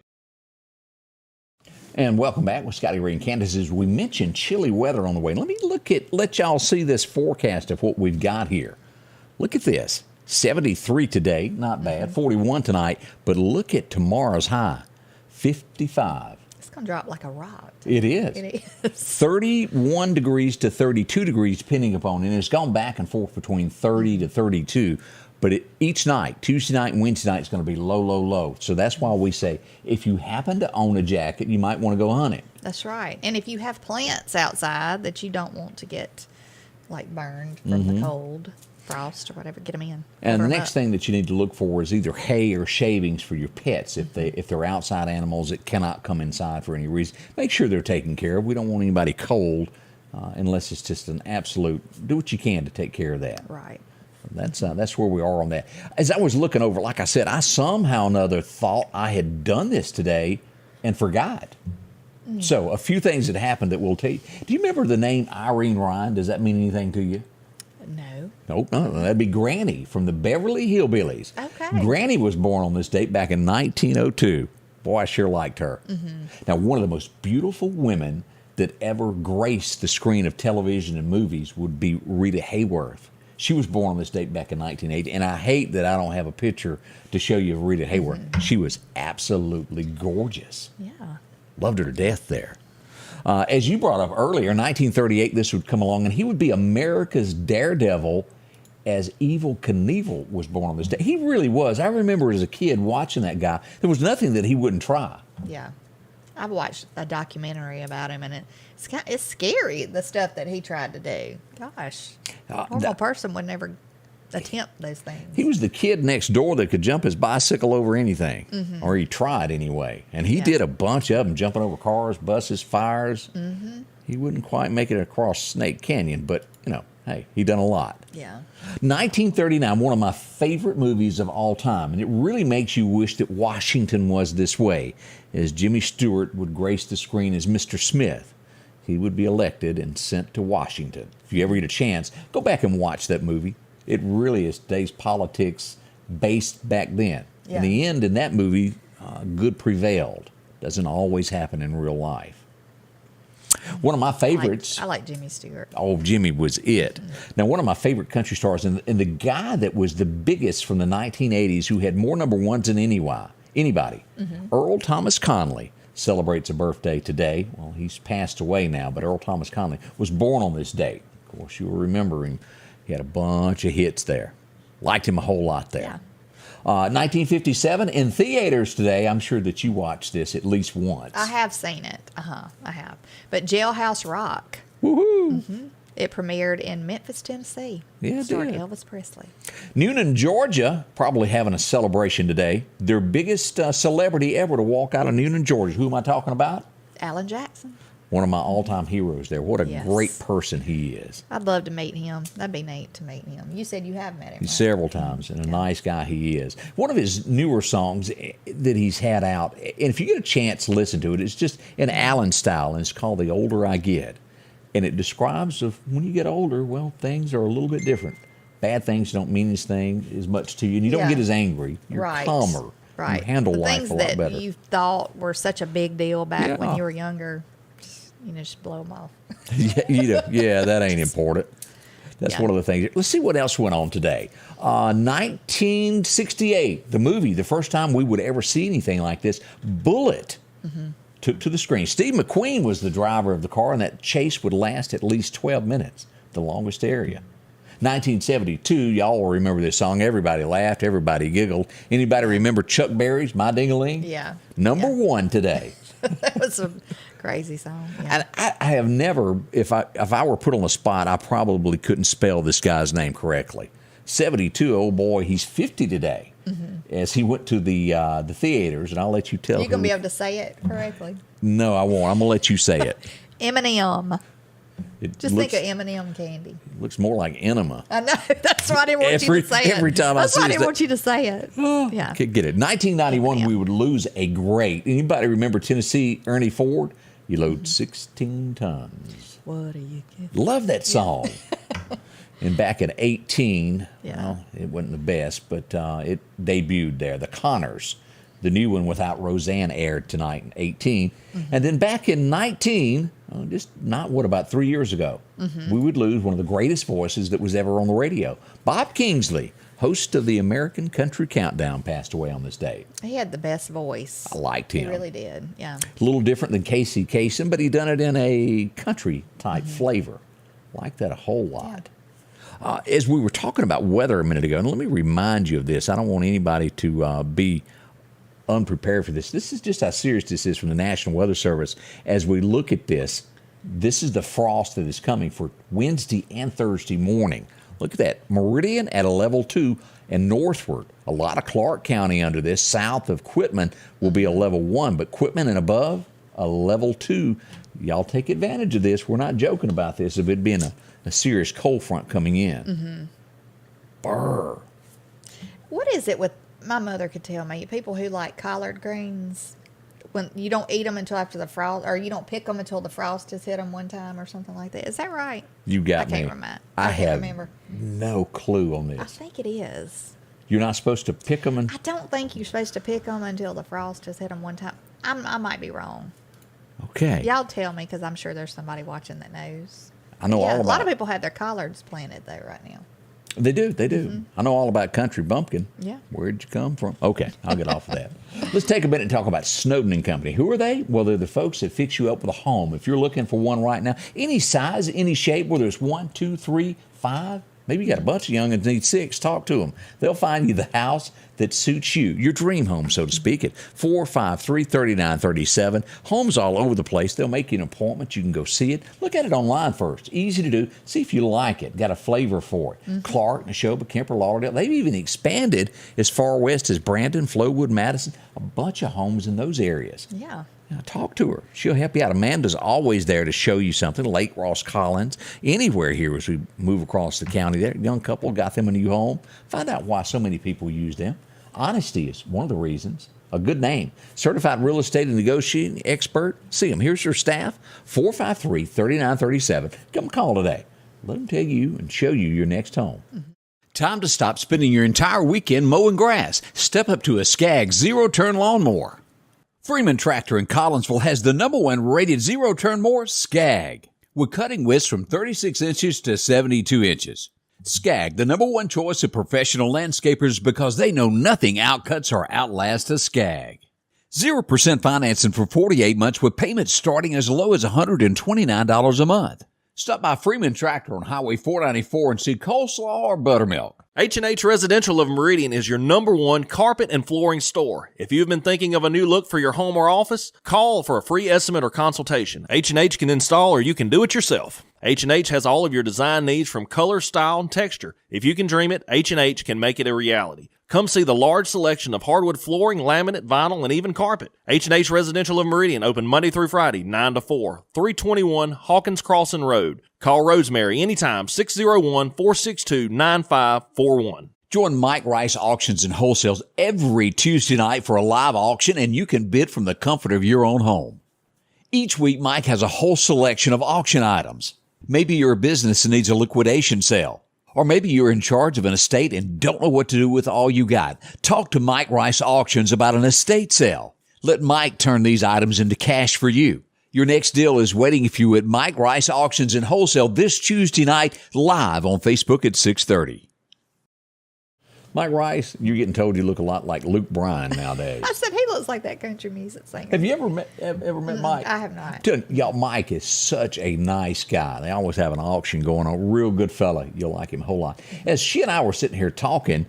And welcome back with Scotty Ray and Candace. As we mentioned, chilly weather on the way. Let y'all see this forecast of what we've got here. Look at this. 73 today, not bad. 41 tonight, but look at tomorrow's high, 55. It's going to drop like a rock. It is. It is. 31 degrees to 32 degrees, depending upon, and it's gone back and forth between 30 to 32. But each night, Tuesday night and Wednesday night, is going to be low, low, low. So that's why we say if you happen to own a jacket, you might want to go hunt it. That's right. And if you have plants outside that you don't want to get like burned from the cold, frost or whatever, get them in. And Cover the 'em next up. thing that you need to look for is either hay or shavings for your pets. If they're outside animals that cannot come inside for any reason, make sure they're taken care of. We don't want anybody cold unless it's just an absolute. Do what you can to take care of that. Right. That's where we are on that. As I was looking over, like I said, I somehow or another thought I had done this today and forgot. So a few things that happened that we'll tell you. Do you remember the name Irene Ryan? Does that mean anything to you? No. Nope, no, that'd be Granny from the Beverly Hillbillies. Okay. Granny was born on this date back in 1902. Boy, I sure liked her. Now, one of the most beautiful women that ever graced the screen of television and movies would be Rita Hayworth. She was born on this date back in 1980, and I hate that I don't have a picture to show you of Rita Hayworth. She was absolutely gorgeous. Yeah. Loved her to death there. As you brought up earlier, 1938, this would come along, and he would be America's daredevil as Evel Knievel was born on this day. He really was. I remember as a kid watching that guy. There was nothing that he wouldn't try. Yeah. I've watched a documentary about him, and it's scary, the stuff that he tried to do. Gosh. A normal person would never attempt those things. He was the kid next door that could jump his bicycle over anything, or he tried anyway. And he did a bunch of them, jumping over cars, buses, fires. He wouldn't quite make it across Snake Canyon, but, hey, he done a lot. Yeah. 1939, one of my favorite movies of all time, and it really makes you wish that Washington was this way, as Jimmy Stewart would grace the screen as Mr. Smith. He would be elected and sent to Washington. If you ever get a chance, go back and watch that movie. It really is today's politics based back then. Yeah. In the end, in that movie, good prevailed. Doesn't always happen in real life. One of my favorites. I like Jimmy Stewart. Oh, Jimmy was it. Now, one of my favorite country stars, and the guy that was the biggest from the 1980s, who had more number ones than anybody, Earl Thomas Conley, celebrates a birthday today. Well, he's passed away now, but Earl Thomas Conley was born on this date. Of course, you'll remember him. He had a bunch of hits there. Liked him a whole lot there. Yeah. 1957 in theaters today. I'm sure that you watched this at least once. I have seen it. I have. But Jailhouse Rock. Woohoo! It premiered in Memphis, Tennessee. Yeah, it starred did. Elvis Presley. Noonan, Georgia, probably having a celebration today. Their biggest celebrity ever to walk out of Noonan, Georgia. Who am I talking about? Alan Jackson. One of my all-time heroes there. What a Yes. great person he is. I'd love to meet him. That'd be neat to meet him. You said you have met him, right? Several times, and a nice guy he is. One of his newer songs that he's had out, and if you get a chance to listen to it, it's just in Alan style, and it's called The Older I Get. And it describes of when you get older, well, things are a little bit different. Bad things don't mean as much to you, and you don't Yeah. get as angry. You're Right. calmer. Right. You handle the life things a lot that better. you thought were such a big deal back when Yeah. you were younger, just blow them off. Yeah, that ain't important. That's Yeah. one of the things. Let's see what else went on today. 1968, the movie, the first time we would ever see anything like this, Bullet, took to the screen. Steve McQueen was the driver of the car, and that chase would last at least 12 minutes, the longest area. 1972, y'all will remember this song. Everybody laughed, everybody giggled. Anybody remember Chuck Berry's My Ding-a-Ling? Yeah. Number one today. That was a crazy song. Yeah. And I have never, if I were put on the spot, I probably couldn't spell this guy's name correctly. 72, old boy, he's 50 today. As he went to the theaters, and I'll let you tell. You're going to be able to say it correctly. No, I won't. I'm going to let you say it. M&M. It Just looks, think of M&M candy. looks more like enema. I know. That's why I didn't want you to say it. Every time I That's see why I it, didn't want you to say it. Yeah. Could get it. 1991, M&M. we would lose a great. Anybody remember Tennessee Ernie Ford? You load 16 tons. What are you getting? Love that song. And back at 18, Yeah. well, it wasn't the best, but it debuted there. The Connors, the new one without Roseanne, aired tonight in 18. And then back in 19, about 3 years ago, we would lose one of the greatest voices that was ever on the radio. Bob Kingsley, host of the American Country Countdown, passed away on this day. He had the best voice. I liked him. He really did. Yeah. A little different than Casey Kasem, but he done it in a country-type flavor. Like that a whole lot. As we were talking about weather a minute ago, and let me remind you of this. I don't want anybody to be unprepared for this. This is just how serious this is from the National Weather Service. As we look at this, this is the frost that is coming for Wednesday and Thursday morning. Look at that. Meridian at a level 2 and northward. A lot of Clark County under this. South of Quitman will be a level 1, but Quitman and above, a level 2. Y'all take advantage of this. We're not joking about this of it being a serious cold front coming in. Brr. What is it with, my mother could tell me, people who like collard greens, when you don't eat them until after the frost, or you don't pick them until the frost has hit them one time or something like that. Is that right? You got me. I can't remember. I can't have remember. no clue on I this. think it is. You're not supposed to pick them and... I don't think you're supposed to pick them until the frost has hit them one time. I might be wrong. Okay. Y'all tell me, because I'm sure there's somebody watching that knows. I know all Yeah, about a lot of people have their collards planted though right now. They do. They do. I know all about country bumpkin. Yeah. Where'd you come from? Okay, I'll get off of that. Let's take a minute and talk about Snowden and Company. Who are they? Well, they're the folks that fix you up with a home. If you're looking for one right now, any size, any shape, whether it's 1, 2, 3, 5, maybe you got a bunch of youngins need 6, talk to them. They'll find you the house that suits you, your dream home, so to speak, at 453-3937. Homes all over the place. They'll make you an appointment. You can go see it. Look at it online first. Easy to do. See if you like it. Got a flavor for it. Clark, Neshoba, Kemper, Lauderdale. They've even expanded as far west as Brandon, Flowood, Madison. A bunch of homes in those areas. Yeah. Now, talk to her. She'll help you out. Amanda's always there to show you something. Lake Ross Collins, anywhere here as we move across the county there. Young couple got them a new home. Find out why so many people use them. Honesty is one of the reasons. A good name. Certified real estate and negotiating expert. See them. Here's your staff. 453-3937. Come call today. Let them tell you and show you your next home. Time to stop spending your entire weekend mowing grass. Step up to a Skag zero-turn lawnmower. Freeman Tractor in Collinsville has the #1 rated zero-turn mower, Skag, with cutting widths from 36 inches to 72 inches. Skag, the #1 choice of professional landscapers because they know nothing outcuts or outlasts a Skag. 0% financing for 48 months with payments starting as low as $129 a month. Stop by Freeman Tractor on Highway 494 and see coleslaw or buttermilk. H&H Residential of Meridian is your #1 carpet and flooring store. If you've been thinking of a new look for your home or office, call for a free estimate or consultation. H&H can install or you can do it yourself. H&H has all of your design needs from color, style, and texture. If you can dream it, H&H can make it a reality. Come see the large selection of hardwood flooring, laminate, vinyl, and even carpet. H&H Residential of Meridian, open Monday through Friday, 9 to 4, 321 Hawkins Crossing Road. Call Rosemary anytime, 601-462-9541. Join Mike Rice Auctions and Wholesales every Tuesday night for a live auction, and you can bid from the comfort of your own home. Each week, Mike has a whole selection of auction items. Maybe you're a business that needs a liquidation sale. Or maybe you're in charge of an estate and don't know what to do with all you got. Talk to Mike Rice Auctions about an estate sale. Let Mike turn these items into cash for you. Your next deal is waiting for you at Mike Rice Auctions and Wholesale this Tuesday night, live on Facebook at 6:30. Mike Rice, you're getting told you look a lot like Luke Bryan nowadays. I said he looks like that country music singer. Have you ever met Mike? I have not. Y'all, Mike is such a nice guy. They always have an auction going on. Real good fella. You'll like him a whole lot. As she and I were sitting here talking,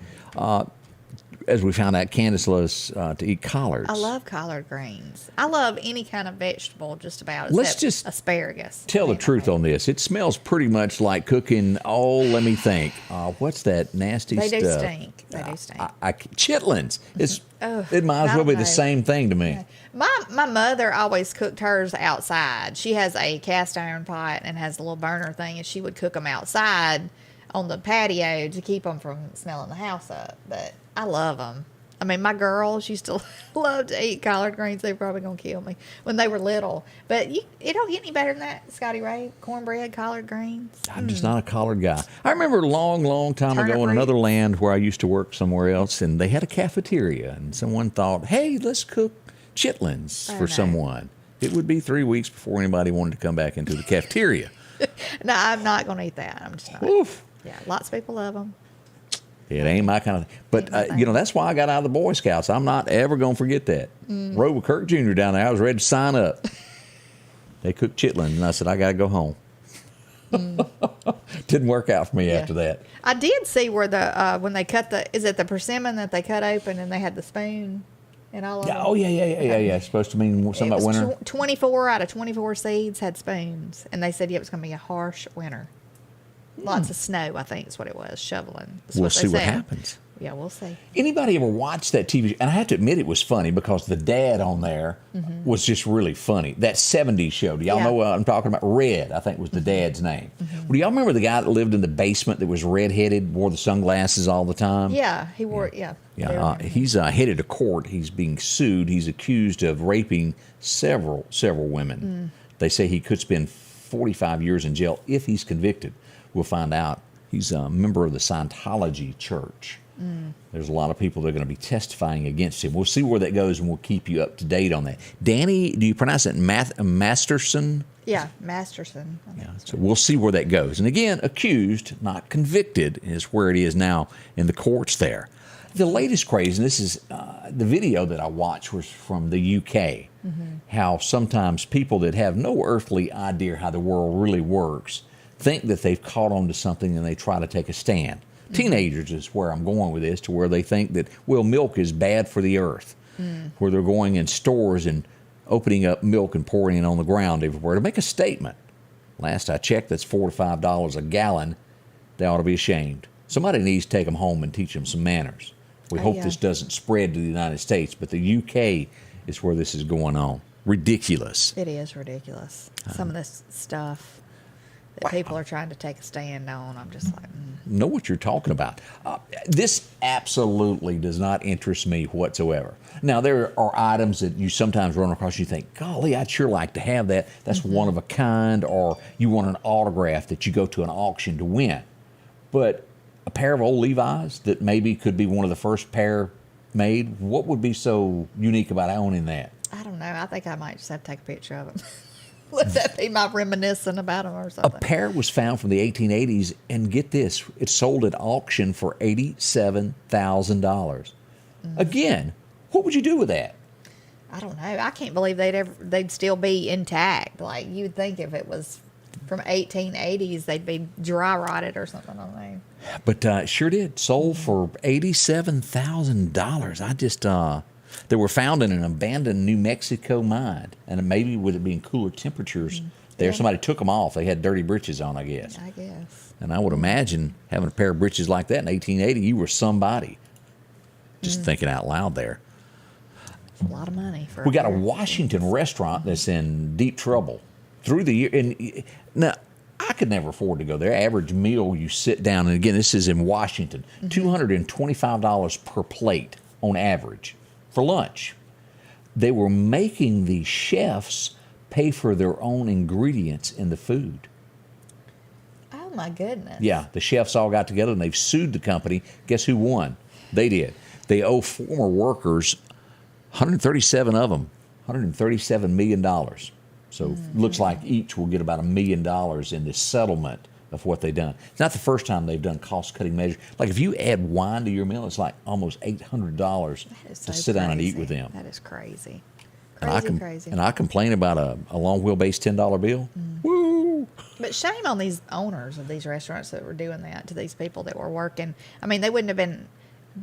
as we found out, Candace loves to eat collards. I love collard greens. I love any kind of vegetable just about. Let's except just asparagus. Tell the truth on this. It smells pretty much like cooking, let me think. What's that nasty They stuff? do stink. They do stink. Chitlins. It might as I well be don't the know. same thing to me. My mother always cooked hers outside. She has a cast iron pot and has a little burner thing, and she would cook them outside on the patio to keep them from smelling the house up. But I love them. I mean, my girls used to love to eat collard greens. They were probably going to kill me when they were little. But it don't get any better than that, Scotty Ray. Cornbread, collard greens. I'm just not a collard guy. I remember a long time Turnip ago in root. another land where I used to work somewhere else, and they had a cafeteria, and someone thought, hey, let's cook chitlins for someone. It would be 3 weeks before anybody wanted to come back into the cafeteria. No, I'm not going to eat that. I'm just not. Oof. Yeah, lots of people love them. It ain't my kind of thing. But, that's why I got out of the Boy Scouts. I'm not ever going to forget that. Rode with Kirk Jr. down there. I was ready to sign up. They cooked chitlins, and I said, I got to go home. Didn't work out for me after that. I did see where when they cut is it the persimmon that they cut open and they had the spoon and all of them? Oh, yeah. It's supposed to mean something about winter. 24 out of 24 seeds had spoons, and they said it was going to be a harsh winter. Lots of snow, I think is what it was, shoveling. That's We'll what they see what said. happens. Yeah, we'll see. Anybody ever watched that TV? And I have to admit it was funny because the dad on there was just really funny. That 70s show. Do y'all know what I'm talking about? Red, I think was the dad's name. Well, do y'all remember the guy that lived in the basement that was redheaded, wore the sunglasses all the time? Yeah, he wore it. Yeah. He's headed to court. He's being sued. He's accused of raping several women. They say he could spend 45 years in jail if he's convicted. We'll find out. He's a member of the Scientology church. There's a lot of people that are going to be testifying against him. We'll see where that goes, and we'll keep you up to date on that. Danny, do you pronounce it Masterson? Yeah, Masterson. So we'll see where that goes. And again, accused, not convicted, is where it is now in the courts there. The latest craze, and this is the video that I watched was from the UK, how sometimes people that have no earthly idea how the world really works think that they've caught on to something and they try to take a stand. Teenagers is where I'm going with this, to where they think that, milk is bad for the earth, where they're going in stores and opening up milk and pouring it on the ground everywhere to make a statement. Last I checked, that's $4 to $5 a gallon. They ought to be ashamed. Somebody needs to take them home and teach them some manners. We hope this doesn't spread to the United States, but the UK is where this is going on. Ridiculous. It is ridiculous. Some of this stuff that people are trying to take a stand on, I'm just like, Know what you're talking about. This absolutely does not interest me whatsoever. Now, there are items that you sometimes run across, you think, golly, I'd sure like to have that. That's one of a kind, or you want an autograph that you go to an auction to win. But a pair of old Levi's that maybe could be one of the first pair made, what would be so unique about owning that? I don't know. I think I might just have to take a picture of them. Let that be my reminiscent about them or A something. pair was found from the 1880s, and get this, it sold at auction for $87,000. Again, what would you do with that? I don't know. I can't believe they'd still be intact. Like, you'd think if it was from 1880s, they'd be dry rotted or something. I don't know. But sure did. Sold for $87,000. I just, they were found in an abandoned New Mexico mine. And maybe would it be in cooler temperatures there? Yeah. Somebody took them off. They had dirty breeches on, I guess. I guess. And I would imagine having a pair of breeches like that in 1880, you were somebody. Just thinking out loud there. It's a lot of money for. We got a pair. Washington restaurant that's in deep trouble through the year. And now, I could never afford to go there. Average meal, you sit down, and again, this is in Washington, $225 per plate on average for lunch. They were making the chefs pay for their own ingredients in the food. Oh my goodness. Yeah, the chefs all got together and they've sued the company. Guess who won? They did. They owe former workers, 137 of them, $137 million. So looks like each will get about $1 million in this settlement of what they've done. It's not the first time they've done cost-cutting measures. Like if you add wine to your meal, it's like almost $800 to sit down and eat with them. That is crazy. Crazy. And I complain about a long wheelbase $10 bill. Woo! But shame on these owners of these restaurants that were doing that to these people that were working. I mean, they wouldn't have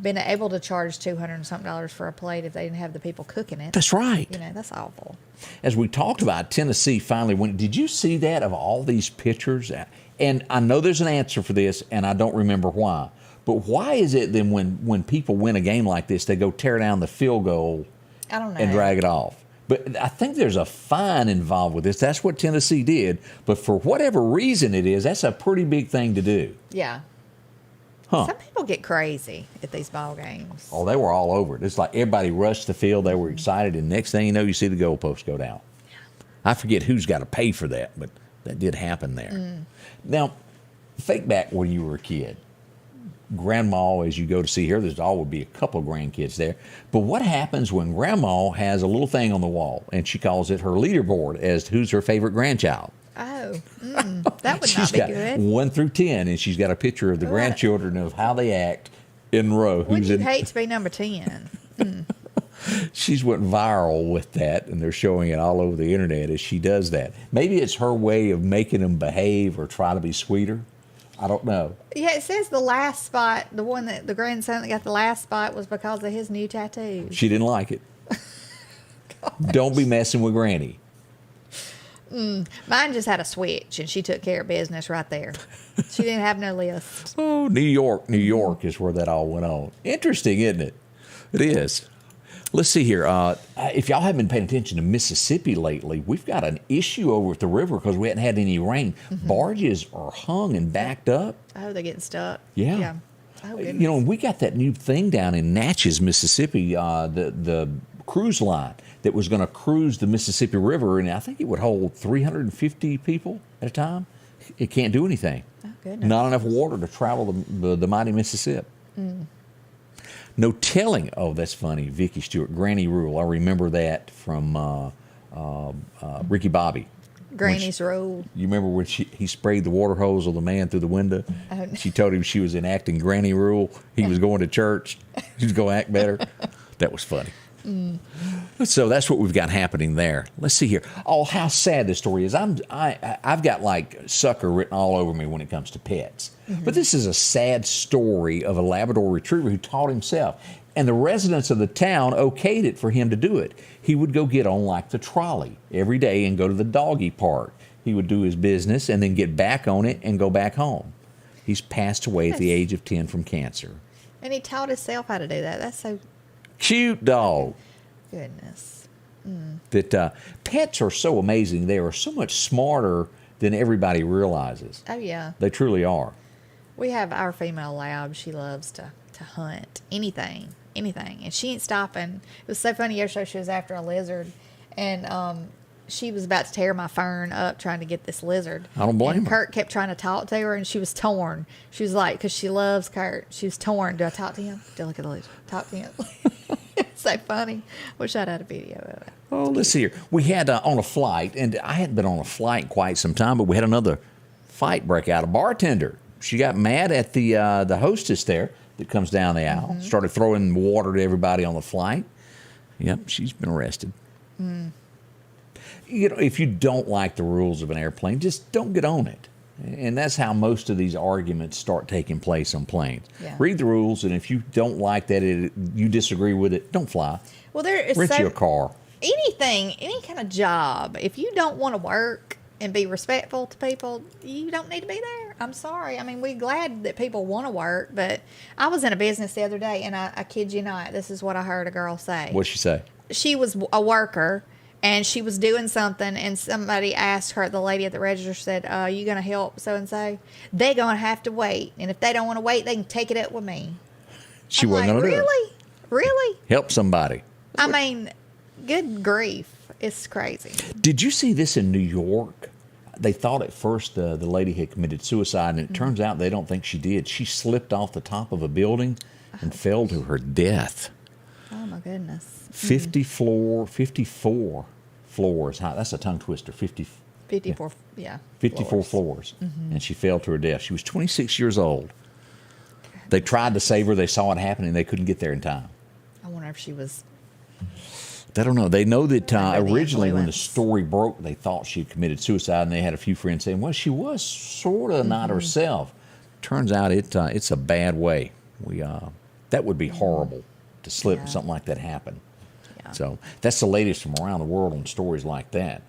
been able to charge $200 and something for a plate if they didn't have the people cooking it. That's right. You know, that's awful. As we talked about, Tennessee finally went. Did you see that of all these pictures? And I know there's an answer for this, and I don't remember why. But why is it then when people win a game like this, they go tear down the field goal I don't know. and drag it off? But I think there's a fine involved with this. That's what Tennessee did. But for whatever reason it is, that's a pretty big thing to do. Yeah. Huh. Some people get crazy at these ball games. Oh, they were all over it. It's like everybody rushed the field. They were excited. And next thing you know, you see the goalpost go down. I forget who's got to pay for that, but that did happen there. Now, think back when you were a kid. Grandma, as you go to see her, there's always be a couple of grandkids there. But what happens when Grandma has a little thing on the wall, and she calls it her leaderboard as to who's her favorite grandchild? Oh, that would She's not be got good. 1 through 10, and she's got a picture of the What? grandchildren of how they act in row. Wouldn't Who's you in? hate to be number 10? She's went viral with that, and they're showing it all over the internet as she does that. Maybe it's her way of making them behave or try to be sweeter. I don't know. Yeah, it says the last spot, the one that the grandson that got the last spot was because of his new tattoo. She didn't like it. Don't be messing with Granny. Mine just had a switch, and she took care of business right there. She didn't have no list. Oh, New York is where that all went on. Interesting, isn't it? It is. Let's see here. If y'all haven't been paying attention to Mississippi lately, we've got an issue over at the river because we hadn't had any rain. Barges are hung and backed up. Oh, they're getting stuck. Yeah. Oh, goodness. You know, we got that new thing down in Natchez, Mississippi, the cruise line that was going to cruise the Mississippi River, and I think it would hold 350 people at a time. It can't do anything. Oh, goodness. Not enough water to travel the mighty Mississippi. No telling. Oh, that's funny. Vicky Stewart, Granny Rule. I remember that from Ricky Bobby. Granny's Rule. You remember when he sprayed the water hose on the man through the window? Oh, no. She told him she was enacting Granny Rule. He was going to church. He was going to act better. That was funny. So that's what we've got happening there. Let's see here. Oh, how sad this story is. I've got like sucker written all over me when it comes to pets. But this is a sad story of a Labrador Retriever who taught himself. And the residents of the town okayed it for him to do it. He would go get on like the trolley every day and go to the doggy park. He would do his business and then get back on it and go back home. He's passed away at the age of 10 from cancer. And he taught himself how to do that. That's so Cute dog. goodness. That pets are so amazing. They are so much smarter than everybody realizes. Oh, yeah. They truly are. We have our female lab. She loves to hunt anything. And she ain't stopping. It was so funny yesterday. She was after a lizard, and she was about to tear my fern up trying to get this lizard. I don't blame and her. Kurt kept trying to talk to her, and she was torn. She was like, because she loves Kurt. She was torn. Do I talk to him? Do I look at the lizard? Talk to him. It's so funny. Wish I'd had a video of it. Oh, let's see here. We had on a flight, and I hadn't been on a flight in quite some time, but we had another fight break out. A bartender, she got mad at the hostess there that comes down the aisle, started throwing water to everybody on the flight. Yep, she's been arrested. You know, if you don't like the rules of an airplane, just don't get on it. And that's how most of these arguments start taking place on planes. Yeah. Read the rules, and if you don't like that, you disagree with it, don't fly. Well, there is Rent you a car. Anything, any kind of job, if you don't want to work and be respectful to people, you don't need to be there. I'm sorry. I mean, we're glad that people want to work, but I was in a business the other day, and I kid you not, this is what I heard a girl say. What'd she say? She was a worker, and she was doing something, and somebody asked her, the lady at the register said, you going to help so-and-so? They're going to have to wait, and if they don't want to wait, they can take it up with me. She I'm wasn't like, going to do it. Really? Really? Help somebody. I mean, good grief. It's crazy. Did you see this in New York? They thought at first the lady had committed suicide, and it turns out they don't think she did. She slipped off the top of a building and fell to her death. Oh, my goodness. 54 floors high. That's a tongue twister. 54, yeah. 54 floors. And she fell to her death. She was 26 years old. They tried to save her. They saw it happening. They couldn't get there in time. I wonder if she was... They don't know. They know that Under the originally when the influence. story broke, they thought she had committed suicide, and they had a few friends saying, well, she was sort of not herself. Turns out it's a bad way. That would be horrible to slip and something like that happen. Yeah. So that's the latest from around the world on stories like that.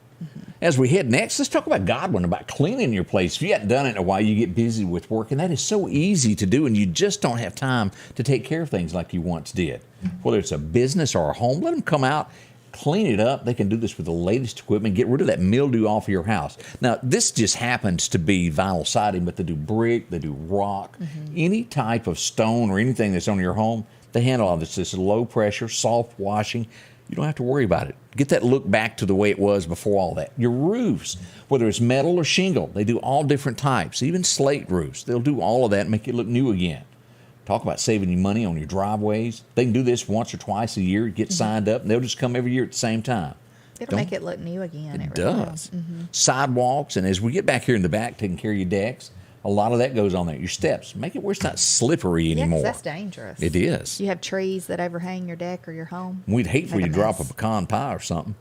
As we head next, let's talk about Godwin, about cleaning your place. If you hadn't done it in a while, you get busy with work, and that is so easy to do, and you just don't have time to take care of things like you once did. Whether it's a business or a home, let them come out, clean it up. They can do this with the latest equipment, get rid of that mildew off of your house. Now, this just happens to be vinyl siding, but they do brick, they do rock, any type of stone or anything that's on your home, they handle all this. This is low pressure, soft washing. You don't have to worry about it. Get that look back to the way it was before all that. Your roofs, whether it's metal or shingle, they do all different types, even slate roofs. They'll do all of that and make it look new again. Talk about saving you money on your driveways. They can do this once or twice a year, get signed up, and they'll just come every year at the same time. It'll make it look new again. It really does. Sidewalks, and as we get back here in the back, taking care of your decks, a lot of that goes on there. Your steps, make it where it's not slippery Yeah, 'cause anymore. that's dangerous. It is. You have trees that overhang your deck or your home. We'd hate for Make you a to drop a mess. pecan pie or something.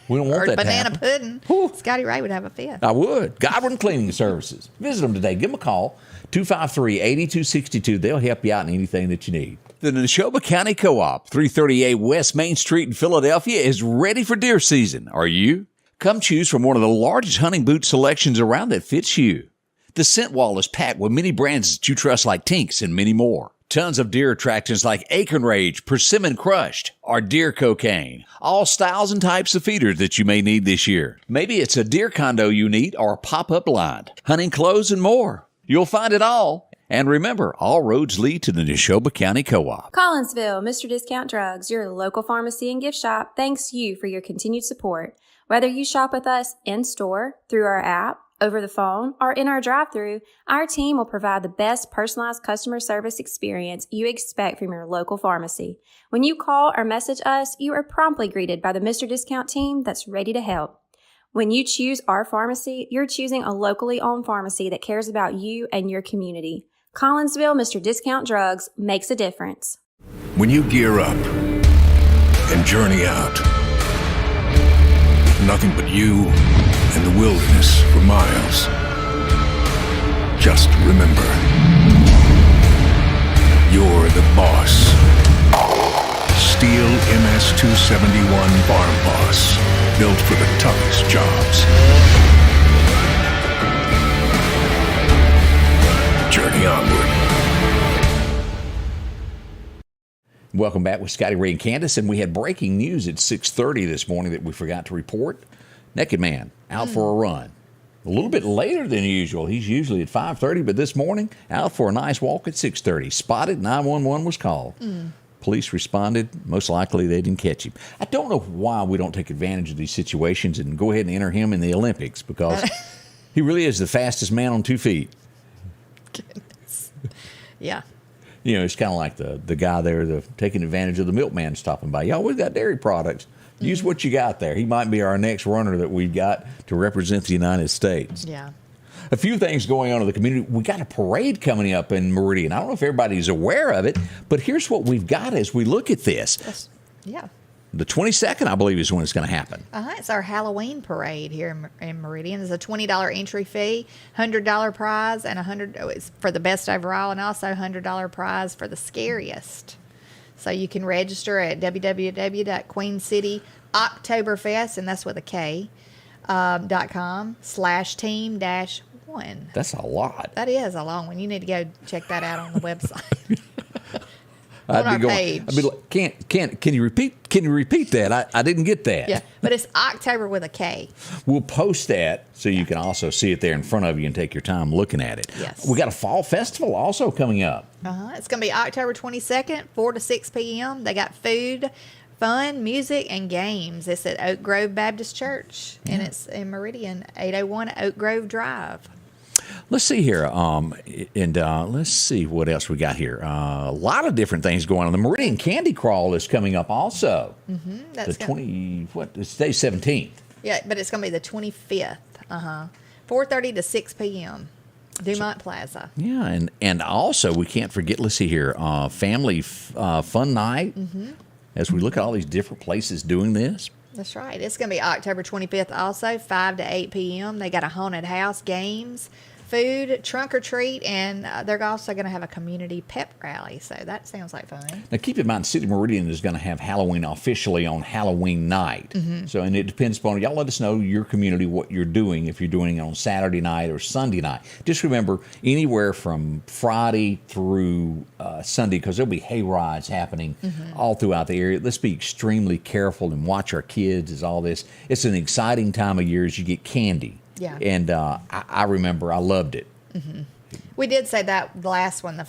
We don't want Or that to banana happen. pudding. Whew. Scotty Ray would have a fit. I would. Godwin Cleaning Services. Visit them today. Give them a call, 253-8262. They'll help you out in anything that you need. The Neshoba County Co-op, 338 West Main Street in Philadelphia, is ready for deer season. Are you? Come choose from one of the largest hunting boot selections around that fits you. The scent wall is packed with many brands that you trust like Tinks and many more. Tons of deer attractions like Acorn Rage, Persimmon Crushed, or Deer Cocaine. All styles and types of feeders that you may need this year. Maybe it's a deer condo you need or a pop-up blind, hunting clothes and more. You'll find it all. And remember, all roads lead to the Neshoba County Co-op. Collinsville, Mr. Discount Drugs, your local pharmacy and gift shop, thanks you for your continued support. Whether you shop with us in-store, through our app, over the phone, or in our drive-thru, our team will provide the best personalized customer service experience you expect from your local pharmacy. When you call or message us, you are promptly greeted by the Mr. Discount team that's ready to help. When you choose our pharmacy, you're choosing a locally owned pharmacy that cares about you and your community. Collinsville, Mr. Discount Drugs makes a difference. When you gear up and journey out, nothing but you and the wilderness for miles. Just remember, you're the boss. Steel MS-271 Farm Boss, built for the toughest jobs. Journey onward. Welcome back with Scotty Ray and Candace, and we had breaking news at 6:30 this morning that we forgot to report. Naked man out for a run. A little bit later than usual. He's usually at 5:30, but this morning out for a nice walk at 6:30. Spotted, 911 was called. Police responded. Most likely they didn't catch him. I don't know why we don't take advantage of these situations and go ahead and enter him in the Olympics, because he really is the fastest man on 2 feet. Goodness. Yeah. You know, it's kind of like the guy there taking advantage of the milkman stopping by. You always got dairy products. Use what you got there. He might be our next runner that we've got to represent the United States. Yeah. A few things going on in the community. We got a parade coming up in Meridian. I don't know if everybody's aware of it, but here's what we've got as we look at this. Yeah. The 22nd, I believe, is when it's going to happen. It's our Halloween parade here in Meridian. There's a $20 entry fee, $100 prize, and it's for the best overall, and also $100 prize for the scariest. So you can register at www.queencityoctoberfest, and that's with a K, .com/team-1. That's a lot. That is a long one. You need to go check that out on the website. I'd be like, can you repeat? Can you repeat that? I didn't get that. Yeah, but it's October with a K. We'll post that so you can also see it there in front of you and take your time looking at it. Yes. We got a fall festival also coming up. It's going to be October 22nd, 4 to 6 p.m. They got food, fun, music, and games. It's at Oak Grove Baptist Church, and it's in Meridian, 801 Oak Grove Drive. Let's see here, let's see what else we got here. A lot of different things going on. The Meridian Candy Crawl is coming up also. That's It's day 17th. Yeah, but it's going to be the 25th. 4:30 to 6 p.m. Dumont Plaza. Yeah, and also we can't forget, let's see here, family fun night. As we look at all these different places doing this. That's right. It's going to be October 25th also, 5 to 8 p.m. They got a haunted house, games, food, trunk or treat, and they're also going to have a community pep rally. So that sounds like fun. Now, keep in mind, City Meridian is going to have Halloween officially on Halloween night. So, and it depends upon, y'all let us know your community what you're doing, if you're doing it on Saturday night or Sunday night. Just remember, anywhere from Friday through Sunday, because there'll be hay rides happening all throughout the area. Let's be extremely careful and watch our kids as all this. It's an exciting time of year as you get candy. Yeah. And I remember I loved it. We did say that the last one, the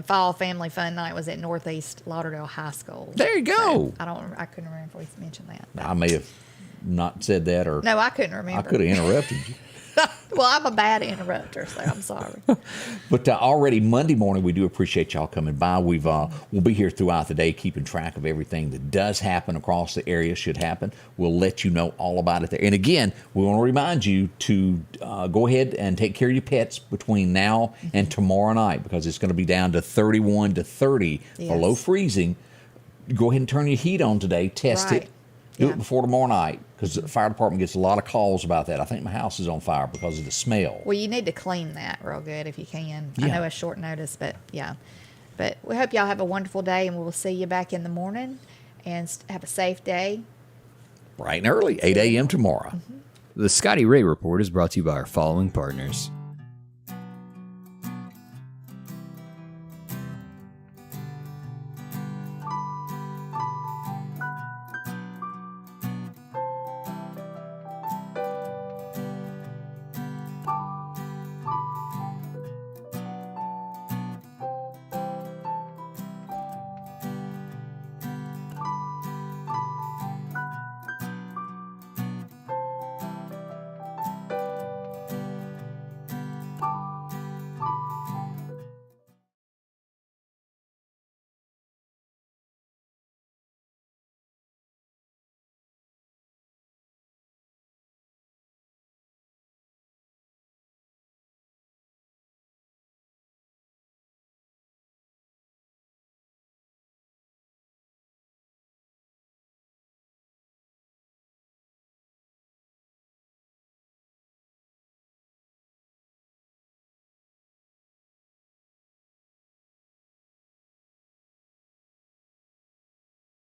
fall family fun night, was at Northeast Lauderdale High School. There you go. So I couldn't remember if we mentioned that. I may have not said that, or No, I couldn't remember. I could have interrupted you. Well, I'm a bad interrupter, so I'm sorry. But already Monday morning, we do appreciate y'all coming by. We'll be here throughout the day, keeping track of everything that does happen across the area. Should happen, we'll let you know all about it there. And again, we want to remind you to go ahead and take care of your pets between now and tomorrow night, because it's going to be down to 31 to 30 below freezing. Go ahead and turn your heat on today. Test it. Do it before tomorrow night, because the fire department gets a lot of calls about that. I think my house is on fire because of the smell. Well, you need to clean that real good if you can. Yeah. I know it's short notice, but yeah. But we hope y'all have a wonderful day, and we'll see you back in the morning. And have a safe day. Bright and early, 8 a.m. tomorrow. The Scotty Ray Report is brought to you by our following partners: